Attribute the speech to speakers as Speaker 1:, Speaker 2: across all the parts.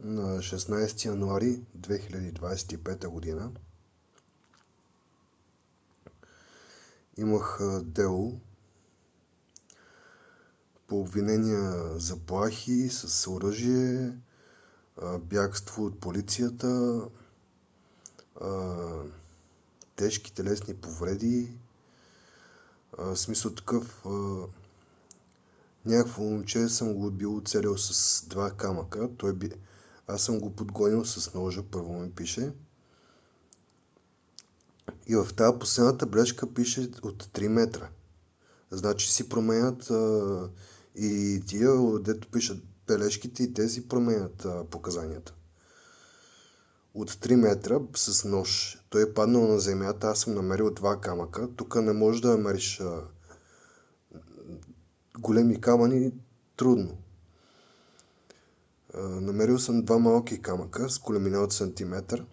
Speaker 1: На 16 януари 2025 година имах дело по обвинения заплахи с оръжие, бягство от полицията, тежки телесни повреди, смисъл такъв. Някакво момче съм го бил оцелил с 2 камъка. Аз съм го подгонил с ножа, първо ми пише. И в тази последната бележка пише от 3 метра. Значи си променят и тия, дето пишат бележките, и тези променят показанията. От 3 метра с нож. Той е паднал на земята, аз съм намерил 2 камъка. Тук не можеш да намериш големи камъни, трудно. Намерил съм 2 малки камъка с големина от сантиметър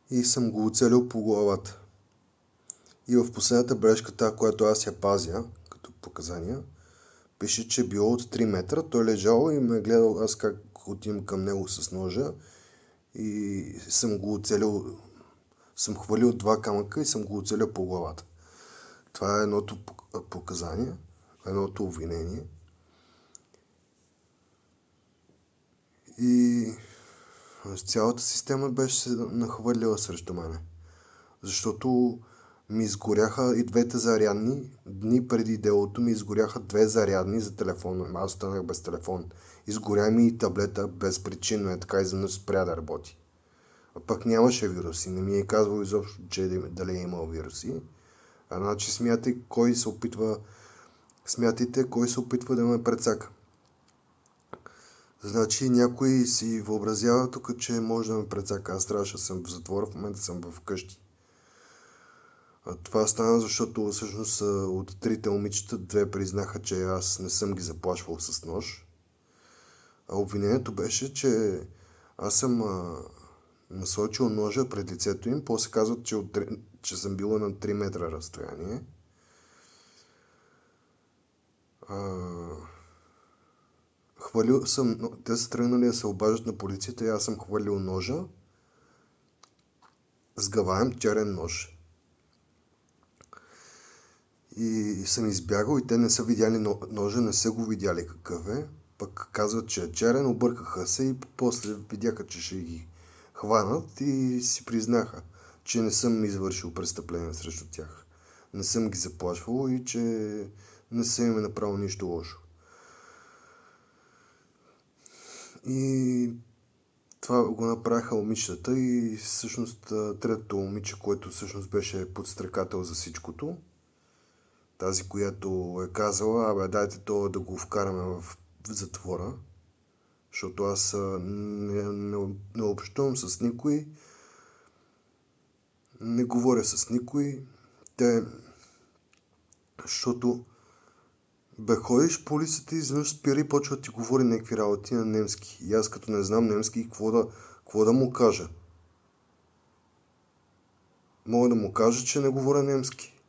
Speaker 1: и съм го оцелил по главата. И в последната бележка, тази, която аз я пазя като показания, пише, че било от 3 метра. Той лежал и ме е гледал аз как отивам към него с ножа и съм го оцелил. Съм хвалил 2 камъка и съм го оцелил по главата. Това е едното показание, едното обвинение. И цялата система беше се нахвърлила срещу мене. Защото ми изгоряха и 2 зарядни. Дни преди делото ми изгоряха 2 зарядни за телефона. Аз останах без телефон. Изгоря ми и таблета безпричинно, е така изведнъж спря да работи. А пък нямаше вируси. Не ми е казвал изобщо, че дали е имал вируси. Значи смятайте кой се опитва да ме прецака. Значи някой си въобразява тук, че може да ме прецака. Аз трябваше да съм в затвора, в момента съм вкъщи. Това стана, защото всъщност от 3 момичета 2 признаха, че аз не съм ги заплашвал с нож. А обвинението беше, че аз съм насочил ножа пред лицето им. После казват, че съм била на 3 метра разстояние. Хвалил съм, те са тръгнали да се обаждат на полицията и аз съм хвалил ножа. Сгъваем черен нож. И съм избягал и те не са видяли ножа, не са го видяли какъв е. Пък казват, че е черен, объркаха се и после видяха, че ще ги хванат и си признаха, че не съм извършил престъпление срещу тях. Не съм ги заплашвал и че не съм им направил нищо лошо. И това го направиха момичетата и всъщност третото момиче, което всъщност беше подстрекател за всичкото, тази, която е казала, дайте това да го вкараме в затвора, защото аз не общувам с никой, не говоря с никой, защото ходиш в полицията и изведнъж спира и почва да ти говори някакви работи на немски. И аз като не знам немски, какво да му кажа? Мога да му кажа, че не говоря немски.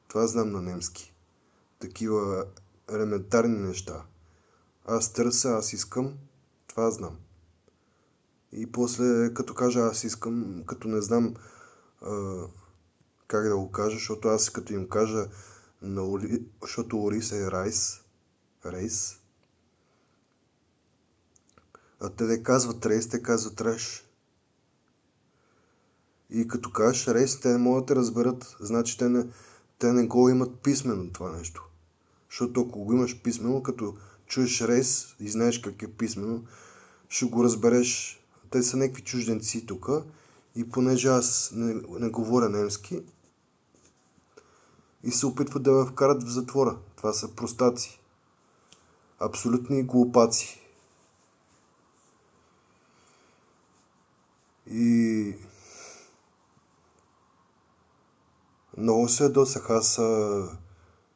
Speaker 1: Това знам на немски. Такива елементарни неща. Аз търся, аз искам, това знам. И после, като кажа аз искам, като не знам как да го кажа, защото аз като им кажа, защото ориз е рейс. А те не казват рейс, те казват реш. И като кажеш рейс, те не могат да разберат, значи те не го имат писмено това нещо. Защото ако го имаш писмено, като чуеш рейс и знаеш как е писмено, ще го разбереш. Те са някакви чужденци тук и понеже аз не говоря немски, и се опитват да ме вкарат в затвора. Това са простаци. Абсолютни глупаци. И много се ядосах. Аз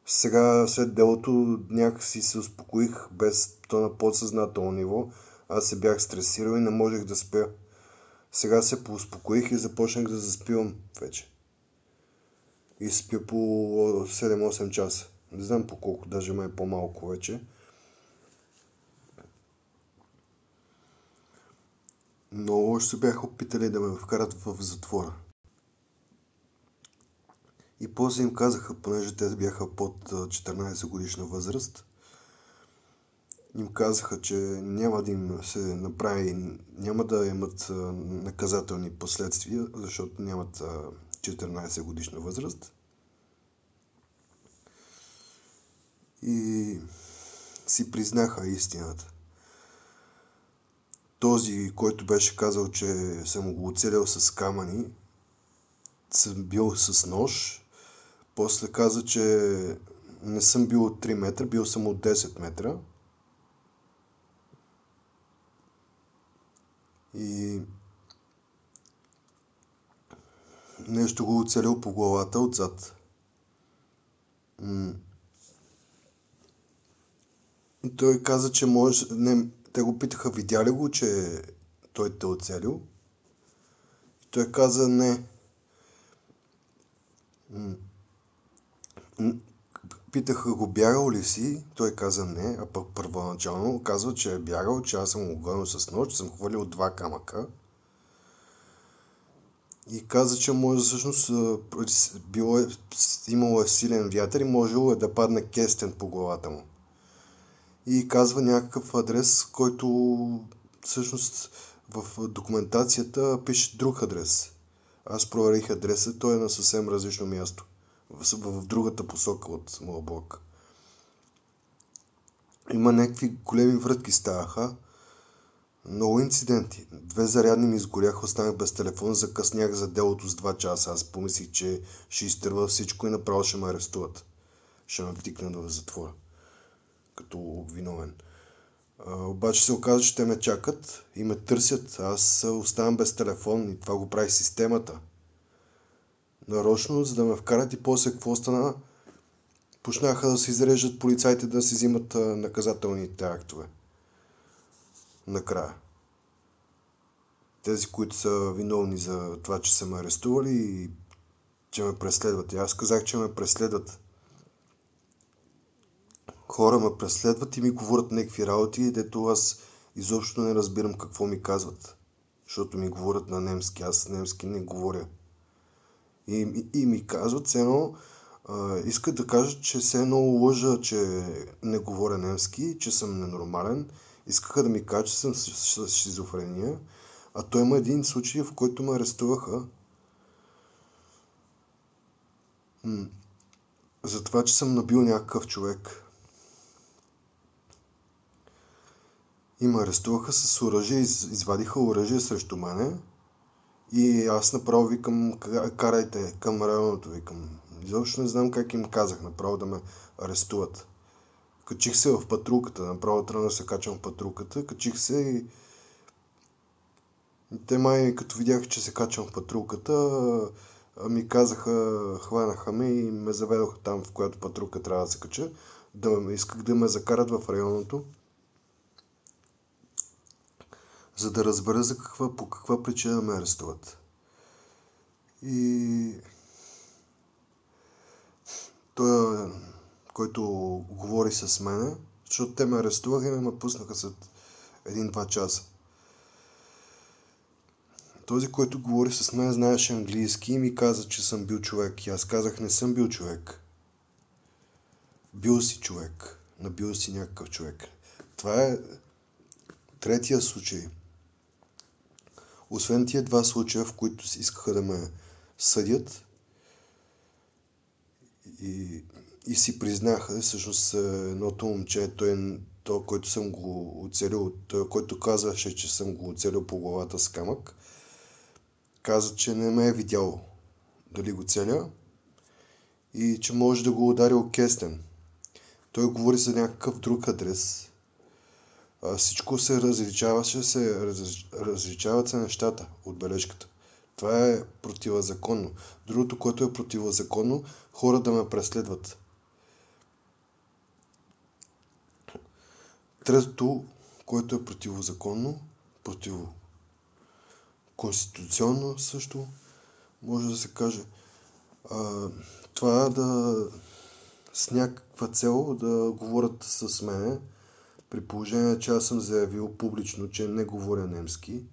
Speaker 1: сега след делото някакси се успокоих без то на подсъзнателно ниво. Аз се бях стресирал и не можех да спя. Сега се поуспокоих и започнах да заспивам вече. И спя по 7-8 часа. Не знам по колко, даже май по-малко вече. но още се бяха опитали да ме вкарат в затвора. И после им казаха, понеже те бяха под 14 годишна възраст, им казаха, че няма да им се направи, няма да имат наказателни последствия, защото нямат 14 годишна възраст. И си признаха истината. Този, който беше казал, че съм го оцелял с камъни, съм бил с нож, после каза, че не съм бил от 3 метра, бил съм от 10 метра. И нещо го оцелил по главата отзад. И той каза, че може... Не, те го питаха, видя ли го, че той те оцелил? И той каза, не. Питаха го, бягал ли си? Той каза не, а пък първоначално казва, че е бягал, че аз съм го гонил с нож, че съм хвалил 2 камъка. И каза, че може всъщност имало е силен вятър и можело е да падне кестен по главата му. И казва някакъв адрес, който всъщност в документацията пише друг адрес. Аз проверих адреса, той е на съвсем различно място. В другата посока от моя блок. Има някакви големи врътки ставаха. Много инциденти. 2 зарядни ми изгоряха, останах без телефон, закъснях за делото с 2 часа. Аз помислих, че ще изтърва всичко и направо ще ме арестуват. Ще ме тикнат в затвора. Като обвиновен. Обаче се оказа, че те ме чакат и ме търсят. Аз оставам без телефон и това го прави системата. Нарочно, за да ме вкарат и после какво стана? Почнаха да се изреждат полицайите да си взимат наказателните актове. Накрая. Тези, които са виновни за това, че са ме арестували и че ме преследват. И аз казах, че ме преследват. Хора ме преследват и ми говорят някакви работи, дето аз изобщо не разбирам какво ми казват. Защото ми говорят на немски. Аз немски не говоря. И ми казват, все едно, искат да кажат, че все едно лъжа, че не говоря немски, че съм ненормален. Искаха да ми кажат, че съм с шизофрения. А той има един случай, в който ме арестуваха. За това, че съм набил някакъв човек. И ме арестуваха с оръжие, извадиха оръжие срещу мене. И аз направо викам, карайте към районното, викам. Изобщо не знам как им казах, направо да ме арестуват. Качих се в патрулката, направо трябва да се качвам в патрулката, качих се и те май, като видяха, че се качвам в патрулката, ми казаха, хванаха ме и ме заведоха там, в която патрулка трябва да се кача. Исках да ме закарат в районното, за да разбера по каква причина ме арестуват. И той, който говори с мене, защото те ме арестуваха и ме пуснаха след 1-2 часа. Този, който говори с мен, знаеше английски и ми каза, че съм бил човек. И аз казах, не съм бил човек. Бил си човек. Набил си някакъв човек. Това е третия случай. Освен тия 2 случая, в които си искаха да ме съдят и си признаха, всъщност едното момче, той, който съм го оцелил, той, който казваше, че съм го оцелил по главата с камък, каза, че не ме е видял дали го целя и че може да го ударил кестен. Той говори за някакъв друг адрес. Всичко се различават се нещата от бележката. Това е противозаконно. Другото, което е противозаконно, хора да ме преследват. Третото, което е противозаконно, противоконституционно също, може да се каже. Това да с някаква цел да говорят с мене, при положение, че аз съм заявил публично, че не говоря немски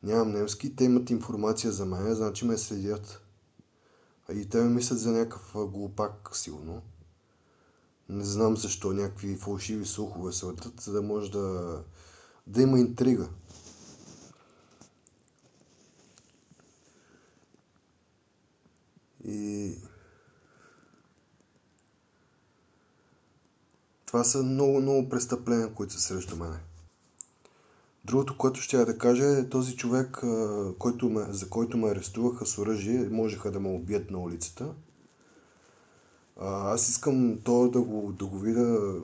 Speaker 1: Нямам немски, те имат информация за мен, значи ме следят. И те ме мислят за някакъв глупак, сигурно. Не знам защо някакви фалшиви слухове се летят, за да може да има интрига. И това са много престъпления, които са срещу мене. Другото, което ще я да кажа е този човек, за който ме арестуваха с оръжие, можеха да ме убият на улицата. Аз искам то да го видя,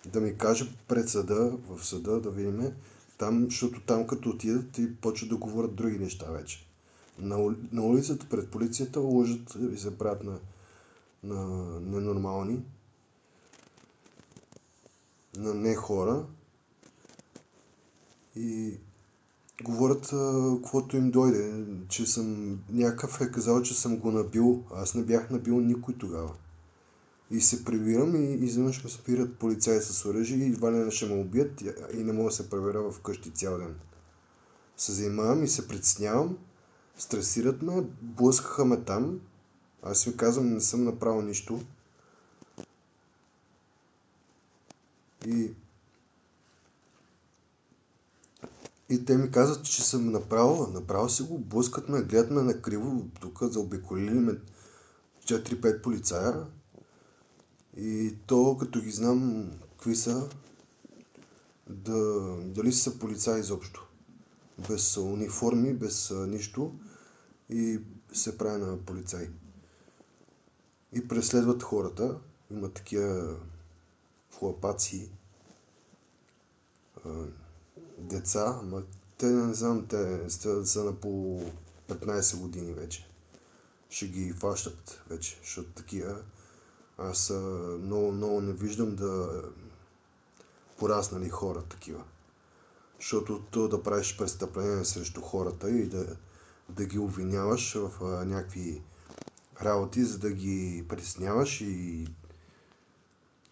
Speaker 1: да ми каже пред съда, в съда, да видим там, защото там като отидат и почват да говорят други неща вече. На улицата пред полицията лъжат и се правят на ненормални, на не хора и говорят каквото им дойде, че съм някакъв е казал, че съм го набил. Аз не бях набил никой тогава. И се прибирам и изведнъж ме спират полицаи с оръжие и едва ли ще ме убият и не мога да се пребера вкъщи цял ден. Се занимавам и се притеснявам, стресират ме, блъскаха ме там. Аз ви казвам, не съм направил нищо. И те ми казват, че съм направил си го, блъскат ме, гледат ме накриво, тук заобиколили ме 4-5 полицая. И то, като ги знам какви са, дали са полицаи изобщо. Без униформи, без нищо и се прави на полицаи. И преследват хората. Има такива хлапаци, деца, те не знам, те са на по 15 години вече. Ще ги фащат вече, защото такива. Аз много не виждам да пораснали хора такива. Защото то да правиш престъпление срещу хората и да ги обвиняваш в някакви работи, за да ги притесняваш и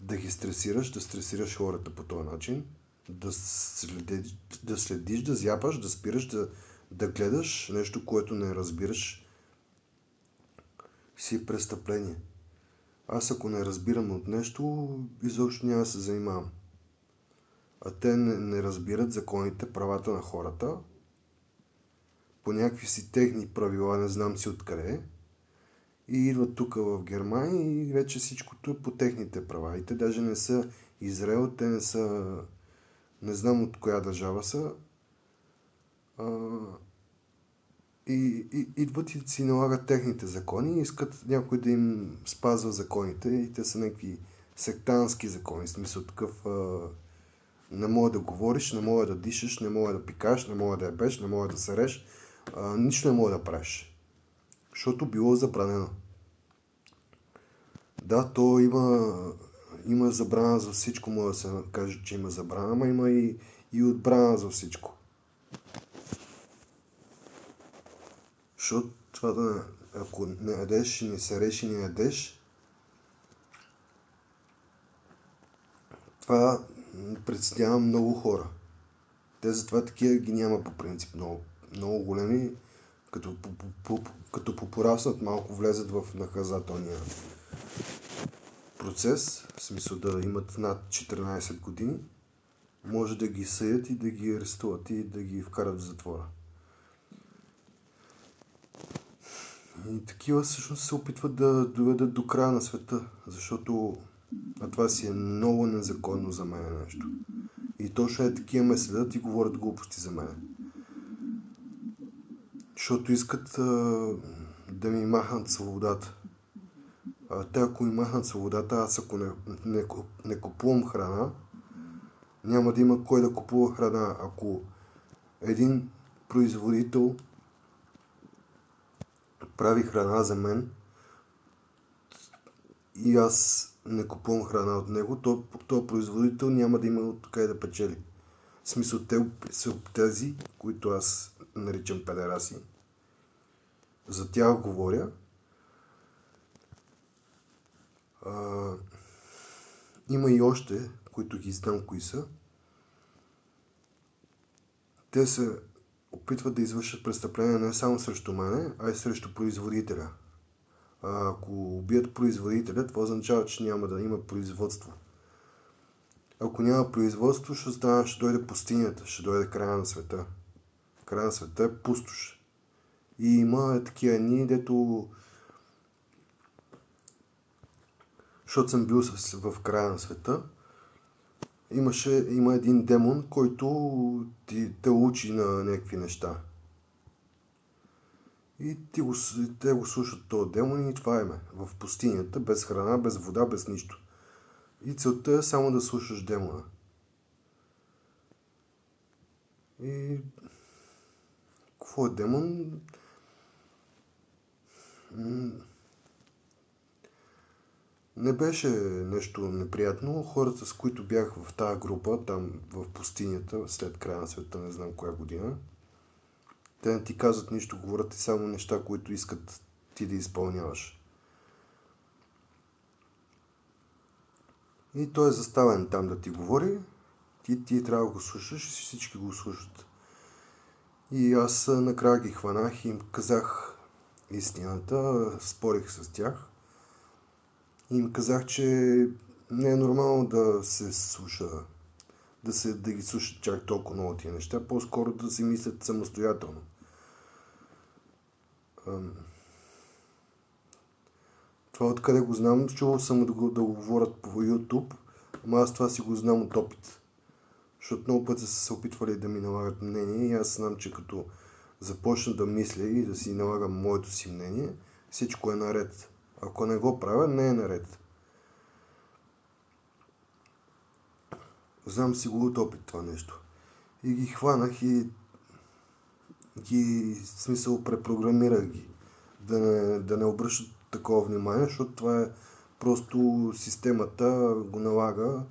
Speaker 1: да ги стресираш, да стресираш хората по този начин, да следиш, да зяпаш, да спираш, да гледаш нещо, което не разбираш, си престъпление. Аз ако не разбирам от нещо, изобщо няма да се занимавам. А те не разбират законите, правата на хората, по някакви си техни правила, не знам си откъде, и идват тук в Германия и вече всичкото е по техните права. И те даже не са Израел, те не са, не знам от коя държава са, и идват и си налагат техните закони и искат някой да им спазва законите и те са някакви сектантски закони, в смисъл такъв не мога да говориш, не мога да дишаш, не мога да пикаш, не мога да ебеш, не мога да сереш, нищо не мога да правиш, защото било забранено. Да, то има забрана за всичко, може да се каже, че има забрана, но има и отбрана за всичко. Защото това ако не ядеш, не сереш и не ядеш, това притеснява много хора. Те затова такива ги няма по принцип много големи, като попораснат малко влезат в наказателния процес, в смисъл да имат над 14 години, може да ги съдят и да ги арестуват и да ги вкарат в затвора. И такива всъщност се опитват да доведат до края на света, защото това си е много незаконно за мен нещо. И точно е такива ме следят и говорят глупости за мен. Защото искат да ми махнат свободата. Те ако ми махнат свободата, аз ако не купувам храна, няма да има кой да купува храна. Ако един производител прави храна за мен и аз не купувам храна от него, то производител няма да има откъде да печели. В смисъл, те са тези, които аз наричам педераси. За тях говоря. Има и още, които ги знам кои са. Те са опитват да извършат престъпления не само срещу мене, а и срещу производителя. А ако убият производителя, това означава, че няма да има производство. Ако няма производство, ще дойде пустинята, ще дойде края на света. Края на света е пустош. И има такива дни, дето... Защото съм бил в края на света, има един демон, който те учи на някакви неща. И те го слушат този демон и това е в пустинята, без храна, без вода, без нищо. И целта е само да слушаш демона. И... Какво е демон? Не беше нещо неприятно. Хората, с които бях в тази група, там в пустинята, след края на света, не знам коя година, те не ти казват нищо, говорят ти само неща, които искат ти да изпълняваш. И той е заставен там да ти говори, ти трябва да го слушаш и всички го слушат. И аз накрая ги хванах и им казах истината, спорих с тях. И им казах, че не е нормално да се слуша, да ги слушат чак толкова много тия неща, по-скоро да си мислят самостоятелно. Това откъде го знам, чувал съм да го говорят по YouTube, ама аз това си го знам от опит. Защото много пъти са се опитвали да ми налагат мнение и аз знам, че като започна да мисля и да си налагам моето си мнение, всичко е наред. Ако не го правя, не е наред. Знам си го от опит това нещо. И ги хванах и смисъл препрограмирах ги. Да не обръщат такова внимание, защото това е просто системата го налага,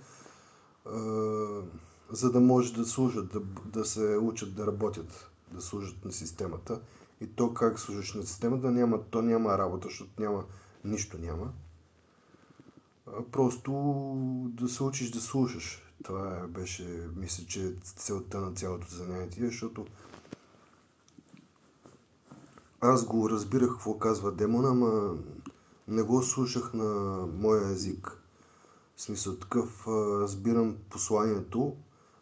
Speaker 1: за да може да служат, да се учат да работят, да служат на системата. И то как служиш на системата, няма работа, защото нищо няма. Просто да се учиш да слушаш. Това беше, мисля, че целта на цялото занятие, защото аз го разбирах какво казва демона, ама не го слушах на моя език. В смисъл такъв, разбирам посланието,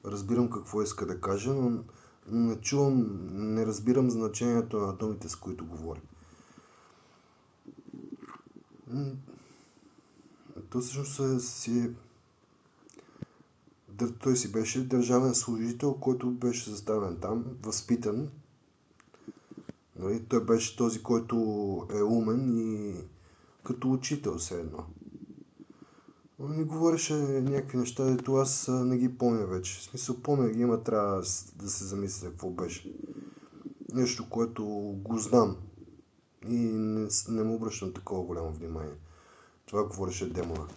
Speaker 1: разбирам какво иска да каже, но не разбирам значението на думите, с които говори. То всъщност той си беше държавен служител, който беше заставен там, възпитан. Нали? Той беше този, който е умен и като учител все едно. Он ми говореше някакви неща, дето аз не ги помня вече. В смисъл, помня ги, има трябва да се замисля какво беше. Нещо, което го знам и не му обръщам такова голямо внимание. Това говореше демона.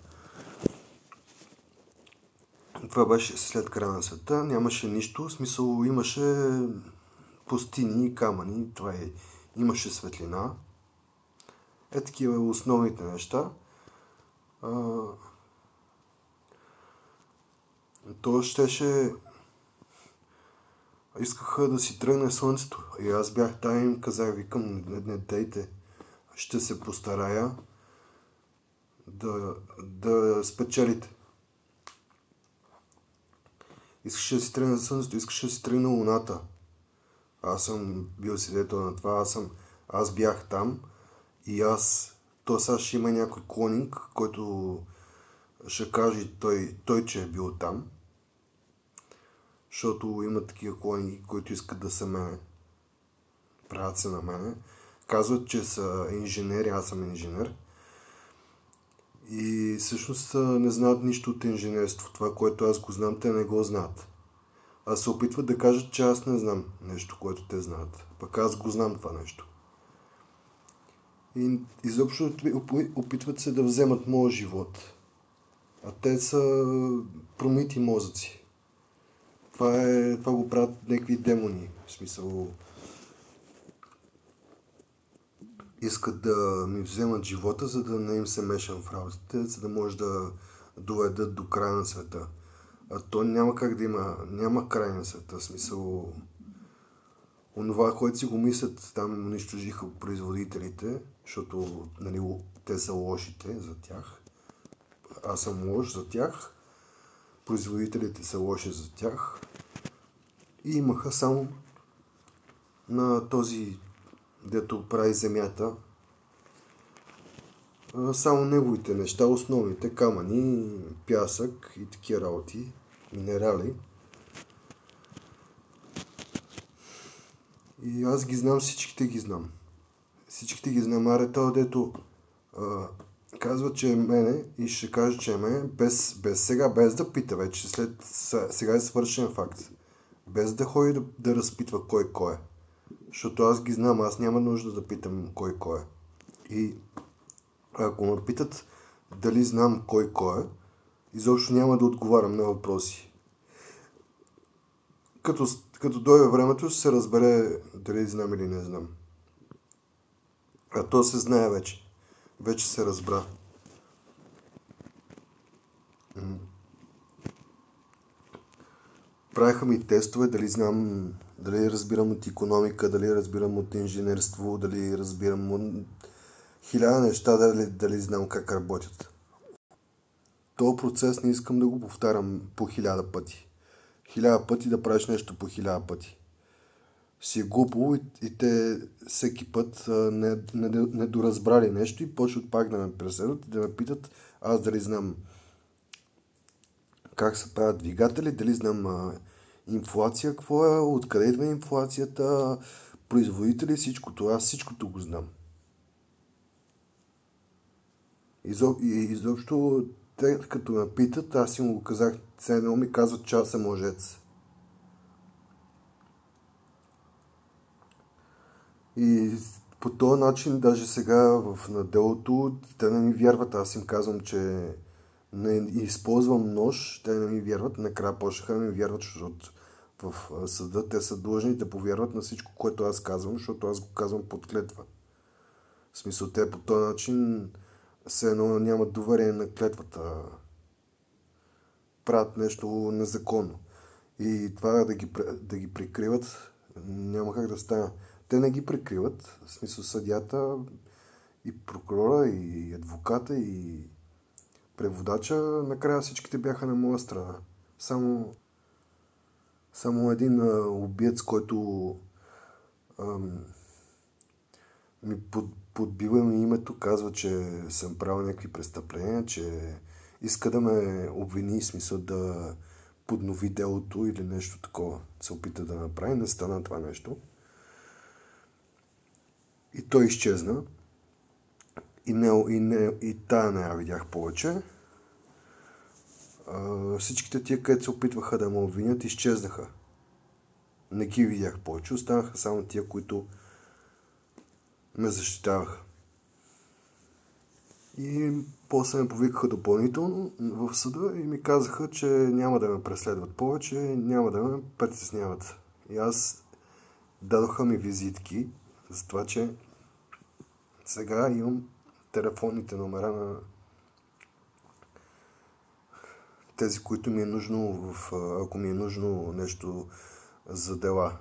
Speaker 1: Това беше след края на света, нямаше нищо, в смисъл имаше пустини и камъни, имаше светлина. Такива основните неща. То щеше... Искаха да си тръгне слънцето. И аз бях там и им казах, викам, не дейте, ще се постарая да спечелите. Искаше да си тръгне слънцето, искаше да си тръгне луната. Аз съм бил свидетел на това, аз бях там и то сега ще има някой клонинг, който ще каже той, че е бил там. Защото има такива клонинги, които искат да са мене. Правят се на мене. Казват, че са инженери, аз съм инженер. И всъщност не знаят нищо от инженерство. Това, което аз го знам, те не го знаят. А се опитват да кажат, че аз не знам нещо, което те знаят. Пък аз го знам това нещо. И изобщо опитват се да вземат моя живот. А те са промити мозъци. Това го правят някакви демони. В смисъл... Искат да ми вземат живота, за да не им се мешам в работите, за да може да доведат до края на света. А то няма как да няма край на света. В смисъл... онова, което си го мислят, там унищожиха производителите, защото нали, те са лошите за тях. Аз съм лош за тях, производителите са лоши за тях. И имаха само на този, дето прави земята, само неговите неща, основните камъни, пясък и такива работи, минерали. И аз ги знам, всичките ги знам. Всичките ги знам. Аре, това дето казва, че е мене и ще каже, че е мене, без да пита вече, сега е свършен факт. Без да ходи да разпитва кой е. Защото аз ги знам, аз няма нужда да питам кой е. И ако ме питат дали знам кой е, изобщо няма да отговарям на въпроси. Като дойде времето, ще се разбере дали знам или не знам. А то се знае вече. Вече се разбра. Правиха ми тестове, дали разбирам от икономика, дали разбирам от инженерство, дали разбирам от 1000 неща, дали знам как работят. Този процес не искам да го повтарям по 1000 пъти. 1000 пъти да правиш нещо по 1000 пъти. Си е глупо и те всеки път не доразбрали нещо и почват пак да ме преследват и да ме питат аз дали знам как се правят двигатели, дали знам инфлация, какво е, откъде идва инфлацията, производители, всичко това, всичкото го знам. Изобщо, те като ме питат, аз им го казах, все едно ми казват, че аз съм лъжец. И по този начин, даже сега на делото, те не ми вярват. Аз им казвам, че не използвам нож, те не ми вярват. Накрая почнаха да ми вярват, защото в съда те са длъжни да повярват на всичко, което аз казвам, защото аз го казвам под клетва. В смисъл, те по този начин все едно нямат доверие на клетвата. Правят нещо незаконно. И това да ги прикриват няма как да стане. Те не ги прикриват, в смисъл съдията и прокурора, и адвоката, и преводача, накрая всичките бяха на моя страна. Само един убиец, който ми подбива ми името, казва, че съм правил някакви престъпления, че иска да ме обвини, в смисъл да поднови делото или нещо такова. Се опита да направи, не стана това нещо. И той изчезна. И тая не я видях повече. Всичките тия, където се опитваха да ме обвинят, изчезнаха. Не ги видях повече. Останаха само тия, които ме защитаваха. И после ме повикаха допълнително в съда и ми казаха, че няма да ме преследват повече, няма да ме притесняват. И аз дадоха ми визитки за това, че сега имам телефонните номера на тези, които ми е нужно, ако ми е нужно нещо за дела.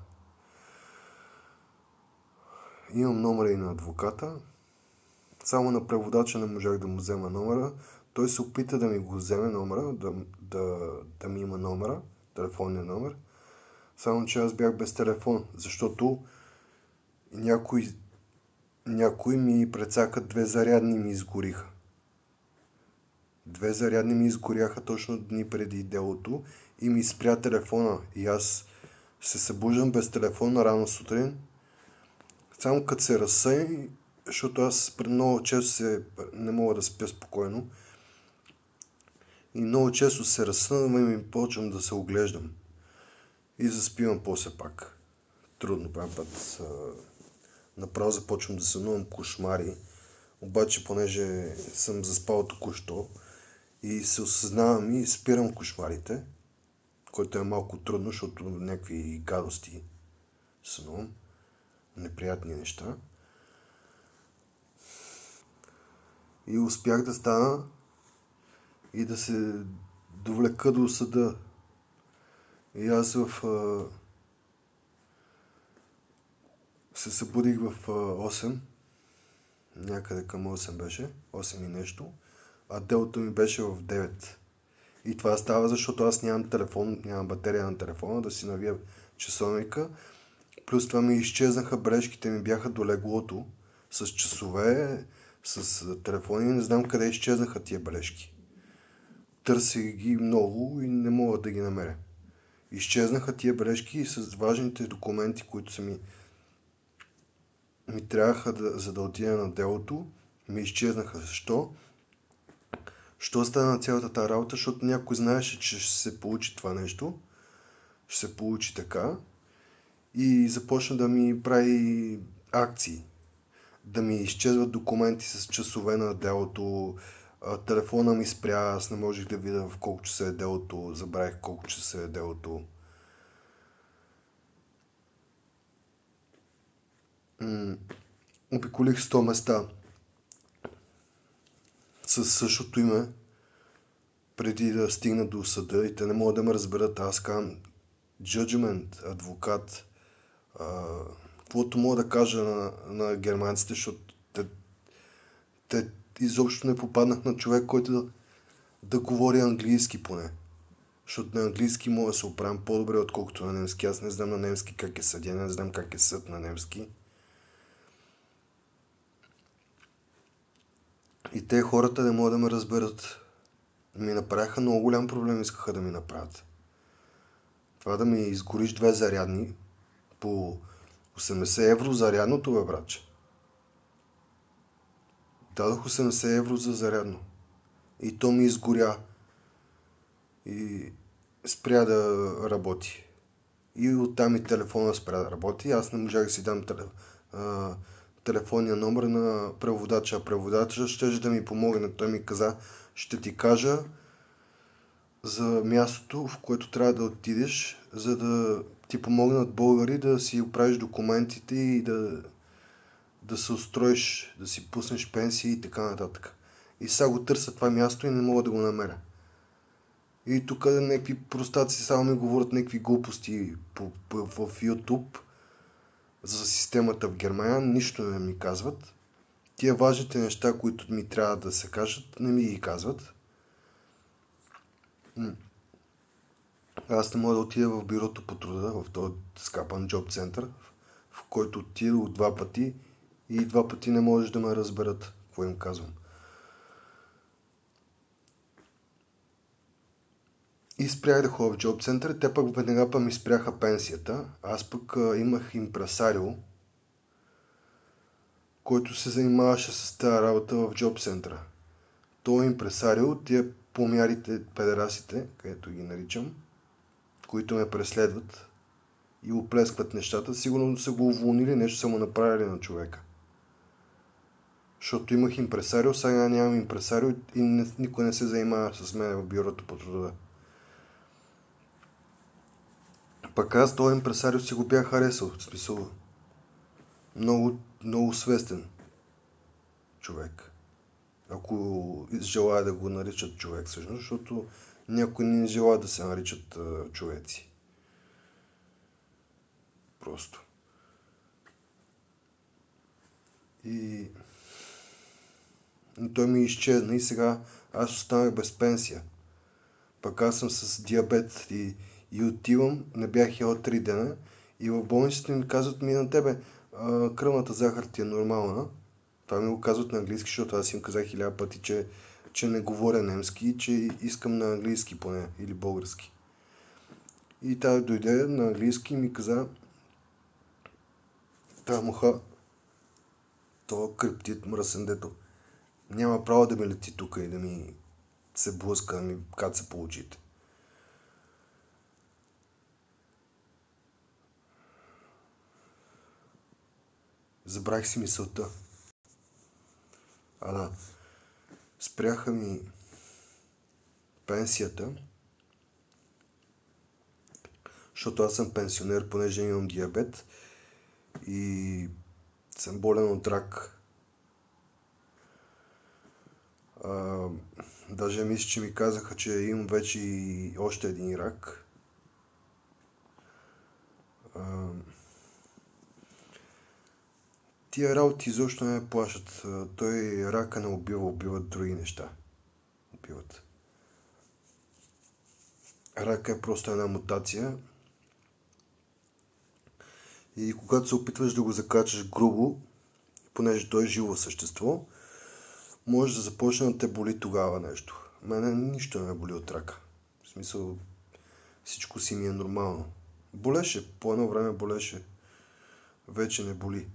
Speaker 1: Имам номера и на адвоката. Само на преводача не можах да му взема номера. Той се опита да ми го вземе номера, да ми има номера, телефонния номер. Само че аз бях без телефон, защото някой ми прецака 2 зарядни ми изгориха. 2 зарядни ми изгоряха точно дни преди делото и ми спря телефона. И аз се събуждам без телефон рано сутрин. Само като се разсъня, защото аз много често не мога да спя спокойно. И много често се разсънвам и почвам да се оглеждам. И заспивам после пак. Трудно път. Направо започвам да сънувам кошмари. Обаче, понеже съм заспал току-що и се осъзнавам и спирам кошмарите, което е малко трудно, защото някакви гадости сънувам. Неприятни неща. И успях да стана и да се довлека до съда. И аз се събудих в 8, някъде към 8 беше, 8 и нещо, а делото ми беше в 9. И това става, защото аз нямам телефон, нямам батерия на телефона да си навия часовника. Плюс това ми изчезнаха бележките, ми бяха до леглото с часове, с телефони, не знам къде изчезнаха тия бележки. Търсих ги много и не мога да ги намеря. Изчезнаха тия бележки и с важните документи, които ми трябваха за да отида на делото, ми изчезнаха. Защо? Що стана цялата тази работа? Защото някой знаеше, че ще се получи това нещо. Ще се получи така. И започна да ми прави акции. Да ми изчезват документи с часове на делото. Телефона ми спря, аз не можех да видя в колко часа е делото. Забравих колко часа е делото. Обиколих 100 места със същото име, преди да стигна до съда и те не могат да ме разберат. Аз казвам judgment, адвокат, каквото мога да кажа на германците, защото те изобщо не попаднах на човек, който да говори английски поне. Защото на английски мога да се оправям по-добре, отколкото на немски. Аз не знам на немски как е съдя, не знам как е съд на немски. И те хората не могат да ме разберат. Ми направиха много голям проблем, искаха да ми направят. Това да ми изгориш 2 зарядни по 80 евро зарядното, бе, братче. Дадох 80 евро за зарядно. И то ми изгоря. И спря да работи. И оттам и телефона спря да работи. Аз не можах да си дам телефонния номер на преводача. Преводача ще да ми помогне. Той ми каза, ще ти кажа за мястото, в което трябва да отидеш, за да ти помогнат българи да си оправиш документите и да се устроиш, да си пуснеш пенсии и така нататък. И сега го търся това място и не мога да го намеря. И тук някакви простаци само ми говорят някакви глупости в YouTube за системата в Германия. Нищо не ми казват. Тия важните неща, които ми трябва да се кажат, не ми ги казват. Аз не мога да отида в бюрото по труда, в този скапан джоб център, в който отидох 2 пъти и 2 пъти не можеш да ме разберат какво им казвам. И спрях да ходя в джоб център, те пък веднага ми спряха пенсията. Аз пък имах импресарио, който се занимаваше с тази работа в джоб центъра. Той импресарио, тия помярите, педерасите, където ги наричам, които ме преследват и оплескват нещата, сигурно са го уволнили, нещо са му направили на човека. Защото имах импресарио, сега нямам импресарио и никой не се занимава с мен в бюрото по труда. Пък аз този импресарио си го бях харесал, в смисъл много, много свестен човек. Ако желая да го наричат човек, всъщност, защото някои не желаят да се наричат човеци. Просто. И той ми изчезна и сега аз останах без пенсия. Пък аз съм с диабет и отивам, не бях ял 3 дена и в болницата ми казват ми на тебе, кръвната захар ти е нормална. Това ми го казват на английски, защото аз им казах 1000 пъти, че не говоря немски и че искам на английски поне или български. И тя дойде на английски и ми каза, тая муха, това криптит мръсен дето, няма право да ми лети тук и да ми се блъска, да ми каца по очите. Забравих си мисълта. Да. Спряха ми пенсията, защото аз съм пенсионер, понеже имам диабет и съм болен от рак. Даже мисля, че ми казаха, че имам вече и още един рак. Тия работи изобщо не ме плашат. Той рака не убива, убиват други неща. Убиват. Рака е просто една мутация. И когато се опитваш да го закачаш грубо, понеже той е живо същество, може да започне да те боли тогава нещо. Мене нищо не ме боли от рака. В смисъл, всичко си ми е нормално. Болеше, по едно време болеше. Вече не боли.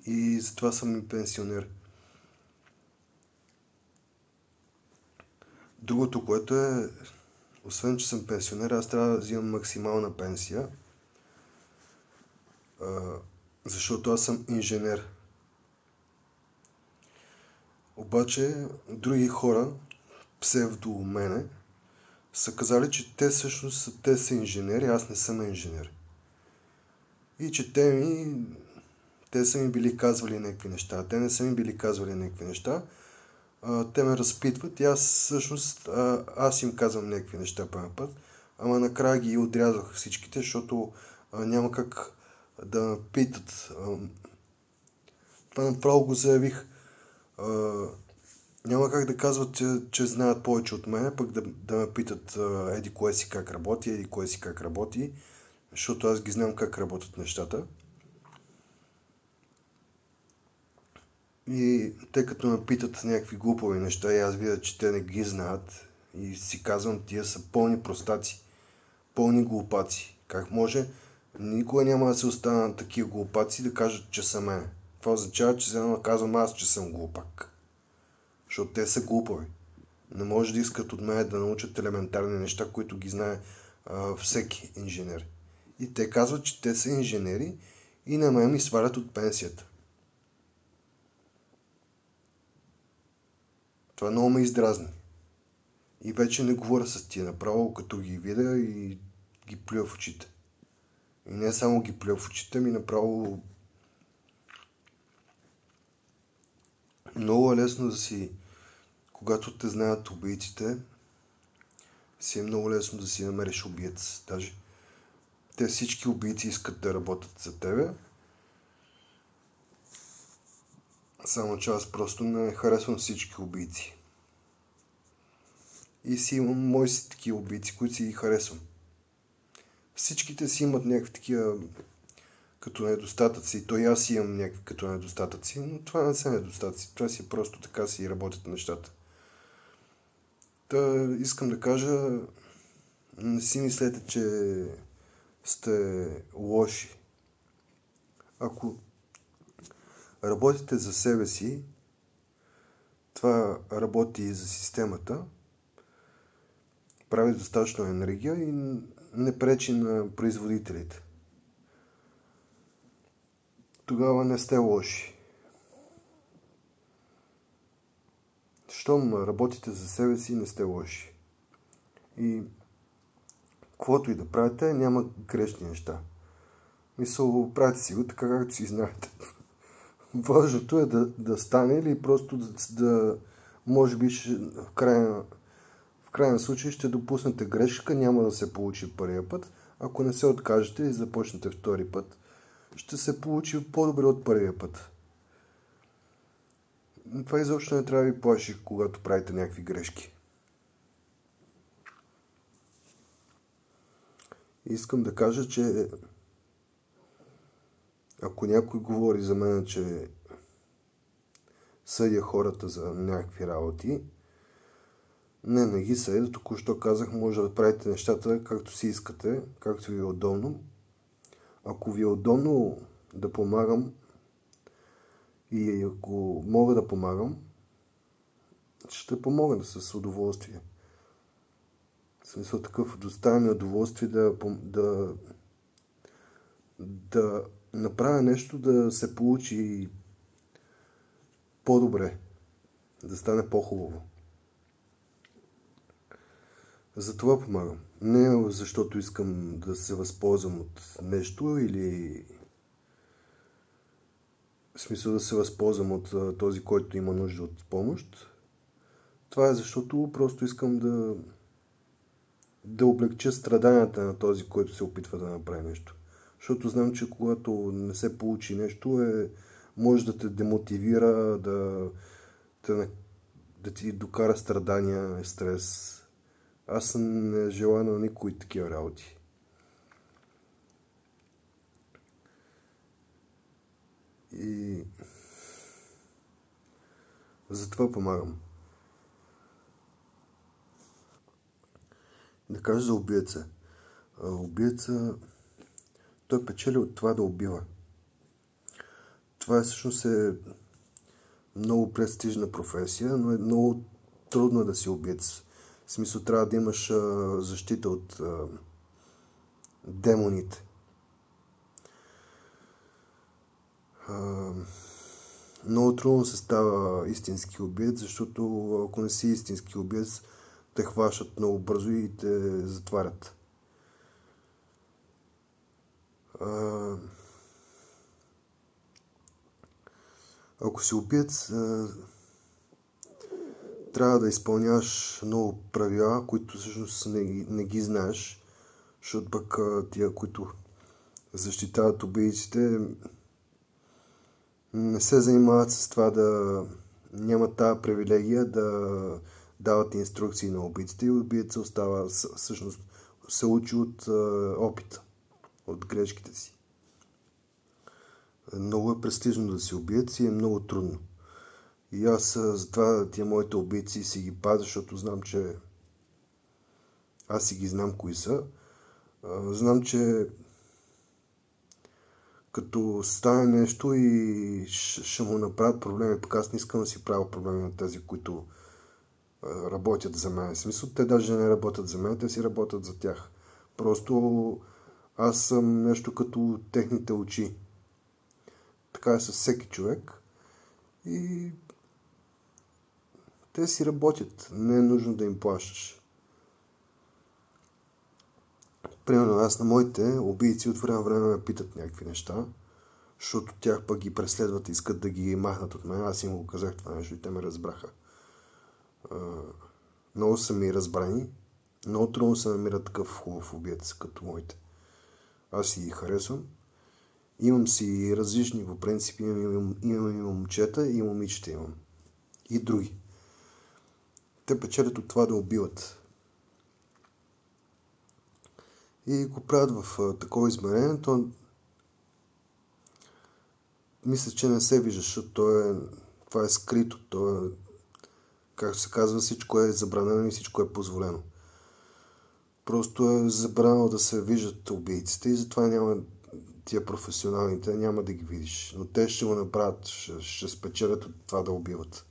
Speaker 1: И затова съм и пенсионер. Другото, което е, освен че съм пенсионер, аз трябва да взимам максимална пенсия, защото аз съм инженер. Обаче други хора, псевдо мене, са казали, че те всъщност те са инженери, аз не съм инженер. И че те са ми били казвали някакви неща. Те не са ми били казвали някакви неща. Те ме разпитват и аз им казвам някакви неща по път. Ама накрая ги отрязах всичките, защото няма как да ме питат. Това направо го заявих. Няма как да казват, че знаят повече от мен, пък да ме питат еди кое си как работи, еди кое си как работи, защото аз ги знам как работят нещата. И те като ме питат някакви глупови неща и аз видя, че те не ги знаят и си казвам, тия са пълни простаци, пълни глупаци. Как може? Никога няма да се останат такива глупаци да кажат, че са мен. Това означава, че да казвам аз, че съм глупак. Защото те са глупави. Не може да искат от мен да научат елементарни неща, които ги знае всеки инженер. И те казват, че те са инженери и на мен ми свалят от пенсията. Това много ме издразни. И вече не говоря с тия направо, като ги видя и ги плюя в очите. И не само ги плюя в очите, ми направо много е лесно да си, когато те знаят убийците, си е много лесно да си намериш убиец. Даже те всички убийци искат да работят за тебе. Само че аз просто не харесвам всички убийци. И си имам мои си такива убийци, които си ги харесвам. Всичките си имат някакви такива като недостатъци. И то и аз имам някакви като недостатъци, но това не са недостатъци. Това си просто така си работят нещата. Та искам да кажа, не си мислете, че сте лоши. Ако работите за себе си, това работи и за системата, прави достатъчно енергия и не пречи на производителите. Тогава не сте лоши. Щом работите за себе си, не сте лоши. И каквото и да правите, няма грешни неща. Мисъл, правите си го така, както си знаете. Важното е да стане или просто да може би в крайна случай ще допуснете грешка, няма да се получи първия път. Ако не се откажете и започнете втори път, ще се получи по-добре от първия път. Това изобщо не трябва да ви плаши, когато правите някакви грешки. Искам да кажа, че ако някой говори за мен, че съдя хората за някакви работи, не ги съдя. Току-що казах, може да правите нещата както си искате, както ви е удобно. Ако ви е удобно да помагам и ако мога да помагам, ще помогна с удоволствие. В смисъл такъв, доставя ми удоволствие да направя нещо да се получи по-добре, да стане по-хубаво. Затова помагам. Не защото искам да се възползвам от нещо или в смисъл да се възползвам от този, който има нужда от помощ. Това е защото просто искам да облегча страданията на този, който се опитва да направи нещо. Защото знам, че когато не се получи нещо, може да те демотивира, да ти докара страдания, стрес. Аз не желая на никой такива работи. И затова помагам. Да кажа за убиеца. Убиеца, той печели от това да убива. Това всъщност е много престижна професия, но е много трудно да си убиец. В смисъл, трябва да имаш защита от демоните. Много трудно се става истински убиец, защото ако не си истински убиец, те хващат много бързо и те затварят. Ако си убиец, трябва да изпълняваш много правила, които всъщност не ги знаеш, защото пък тия, които защитават убийците, не се занимават с това да нямат тази привилегия да дават инструкции на убийците и убийца остава, всъщност се учи от опита, от грешките си. Много е престижно да си убиец и е много трудно. И аз затова тия моите убийци си ги пазя, защото знам, че аз си ги знам кои са. Знам, че като стане нещо и ще му направят проблеми, пък аз не искам да си правя проблеми на тези, които работят за мен. В смисъл, те даже не работят за мен, те си работят за тях. Просто аз съм нещо като техните очи. Така е с всеки човек. И те си работят. Не е нужно да им плащаш. Примерно аз на моите убийци от време на време ме питат някакви неща, защото тях пък ги преследват и искат да ги махнат от мен. Аз им го казах това нещо и те ме разбраха. Много са ми разбрани. Много трудно се намира такъв хубав убиец като моите. Аз си ги харесвам. Имам си различни по принцип. Имам и момчета, и момичета имам. И други. Те печелят от това да убиват. И го правят в такова измерение, то мисля, че не се вижда, защото това е скрито. Както се казва, всичко е забранено и всичко е позволено. Просто е забранено да се виждат убийците и затова няма тия професионалните, няма да ги видиш. Но те ще го направят, ще спечелят от това да убиват.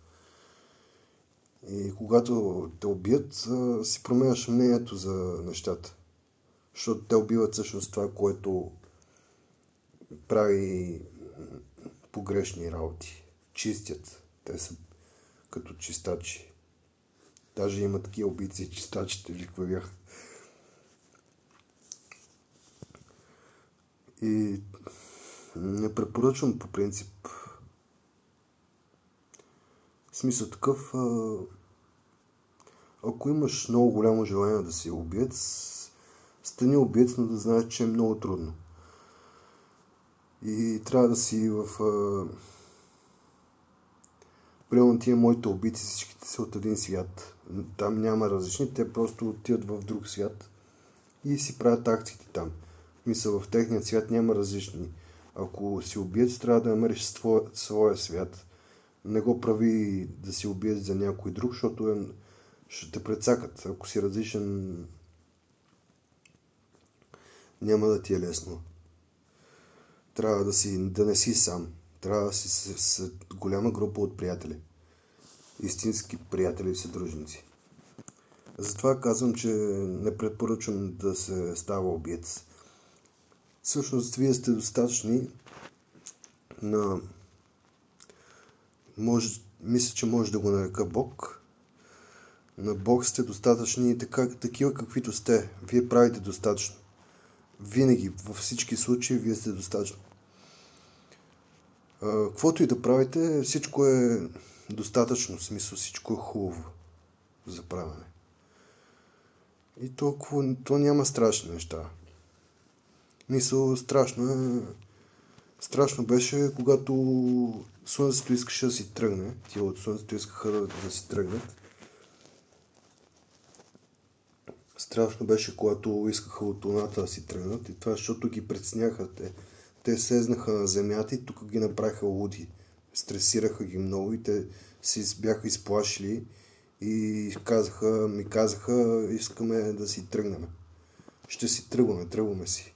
Speaker 1: И когато те убият, си променяш мнението за нещата. Защото те убиват всъщност това, което прави погрешни работи. Чистят. Те са като чистачи. Даже има такива убийци и чистачите, или какво бяха. И не препоръчвам по принцип. В смисъл такъв, ако имаш много голямо желание да си убиец, стани убиец, но да знаеш, че е много трудно. И трябва да си в... Примерно тия моите убийци, всичките са от един свят. Там няма различни, те просто отиват в друг свят и си правят акциите там. Мисля, в техния свят няма различни. Ако си убиец, трябва да намериш своя свят. Не го прави да си убиец за някой друг, защото ще те прецакат. Ако си различен, няма да ти е лесно. Трябва да не си сам. Трябва да си с голяма група от приятели. Истински приятели и съдружници. Затова казвам, че не препоръчвам да се става убиец. Всъщност, вие сте достатъчни на... Мисля, че може да го нарека Бог. На Бог сте достатъчни такива каквито сте. Вие правите достатъчно. Винаги, във всички случаи, вие сте достатъчно. Каквото и да правите, всичко е достатъчно. В смисъл, всичко е хубаво за правене. И то няма страшни неща. Мисъл, страшно беше, когато слънцето искаше да си тръгне. Тия от слънцето искаха да си тръгнат. Страшно беше, когато искаха от луната да си тръгнат. И това, защото ги притесняха. Те слезнаха на земята и тук ги направиха луди. Стресираха ги много и те си бяха изплашили и ми казаха, искаме да си тръгнем. Ще си тръгваме си.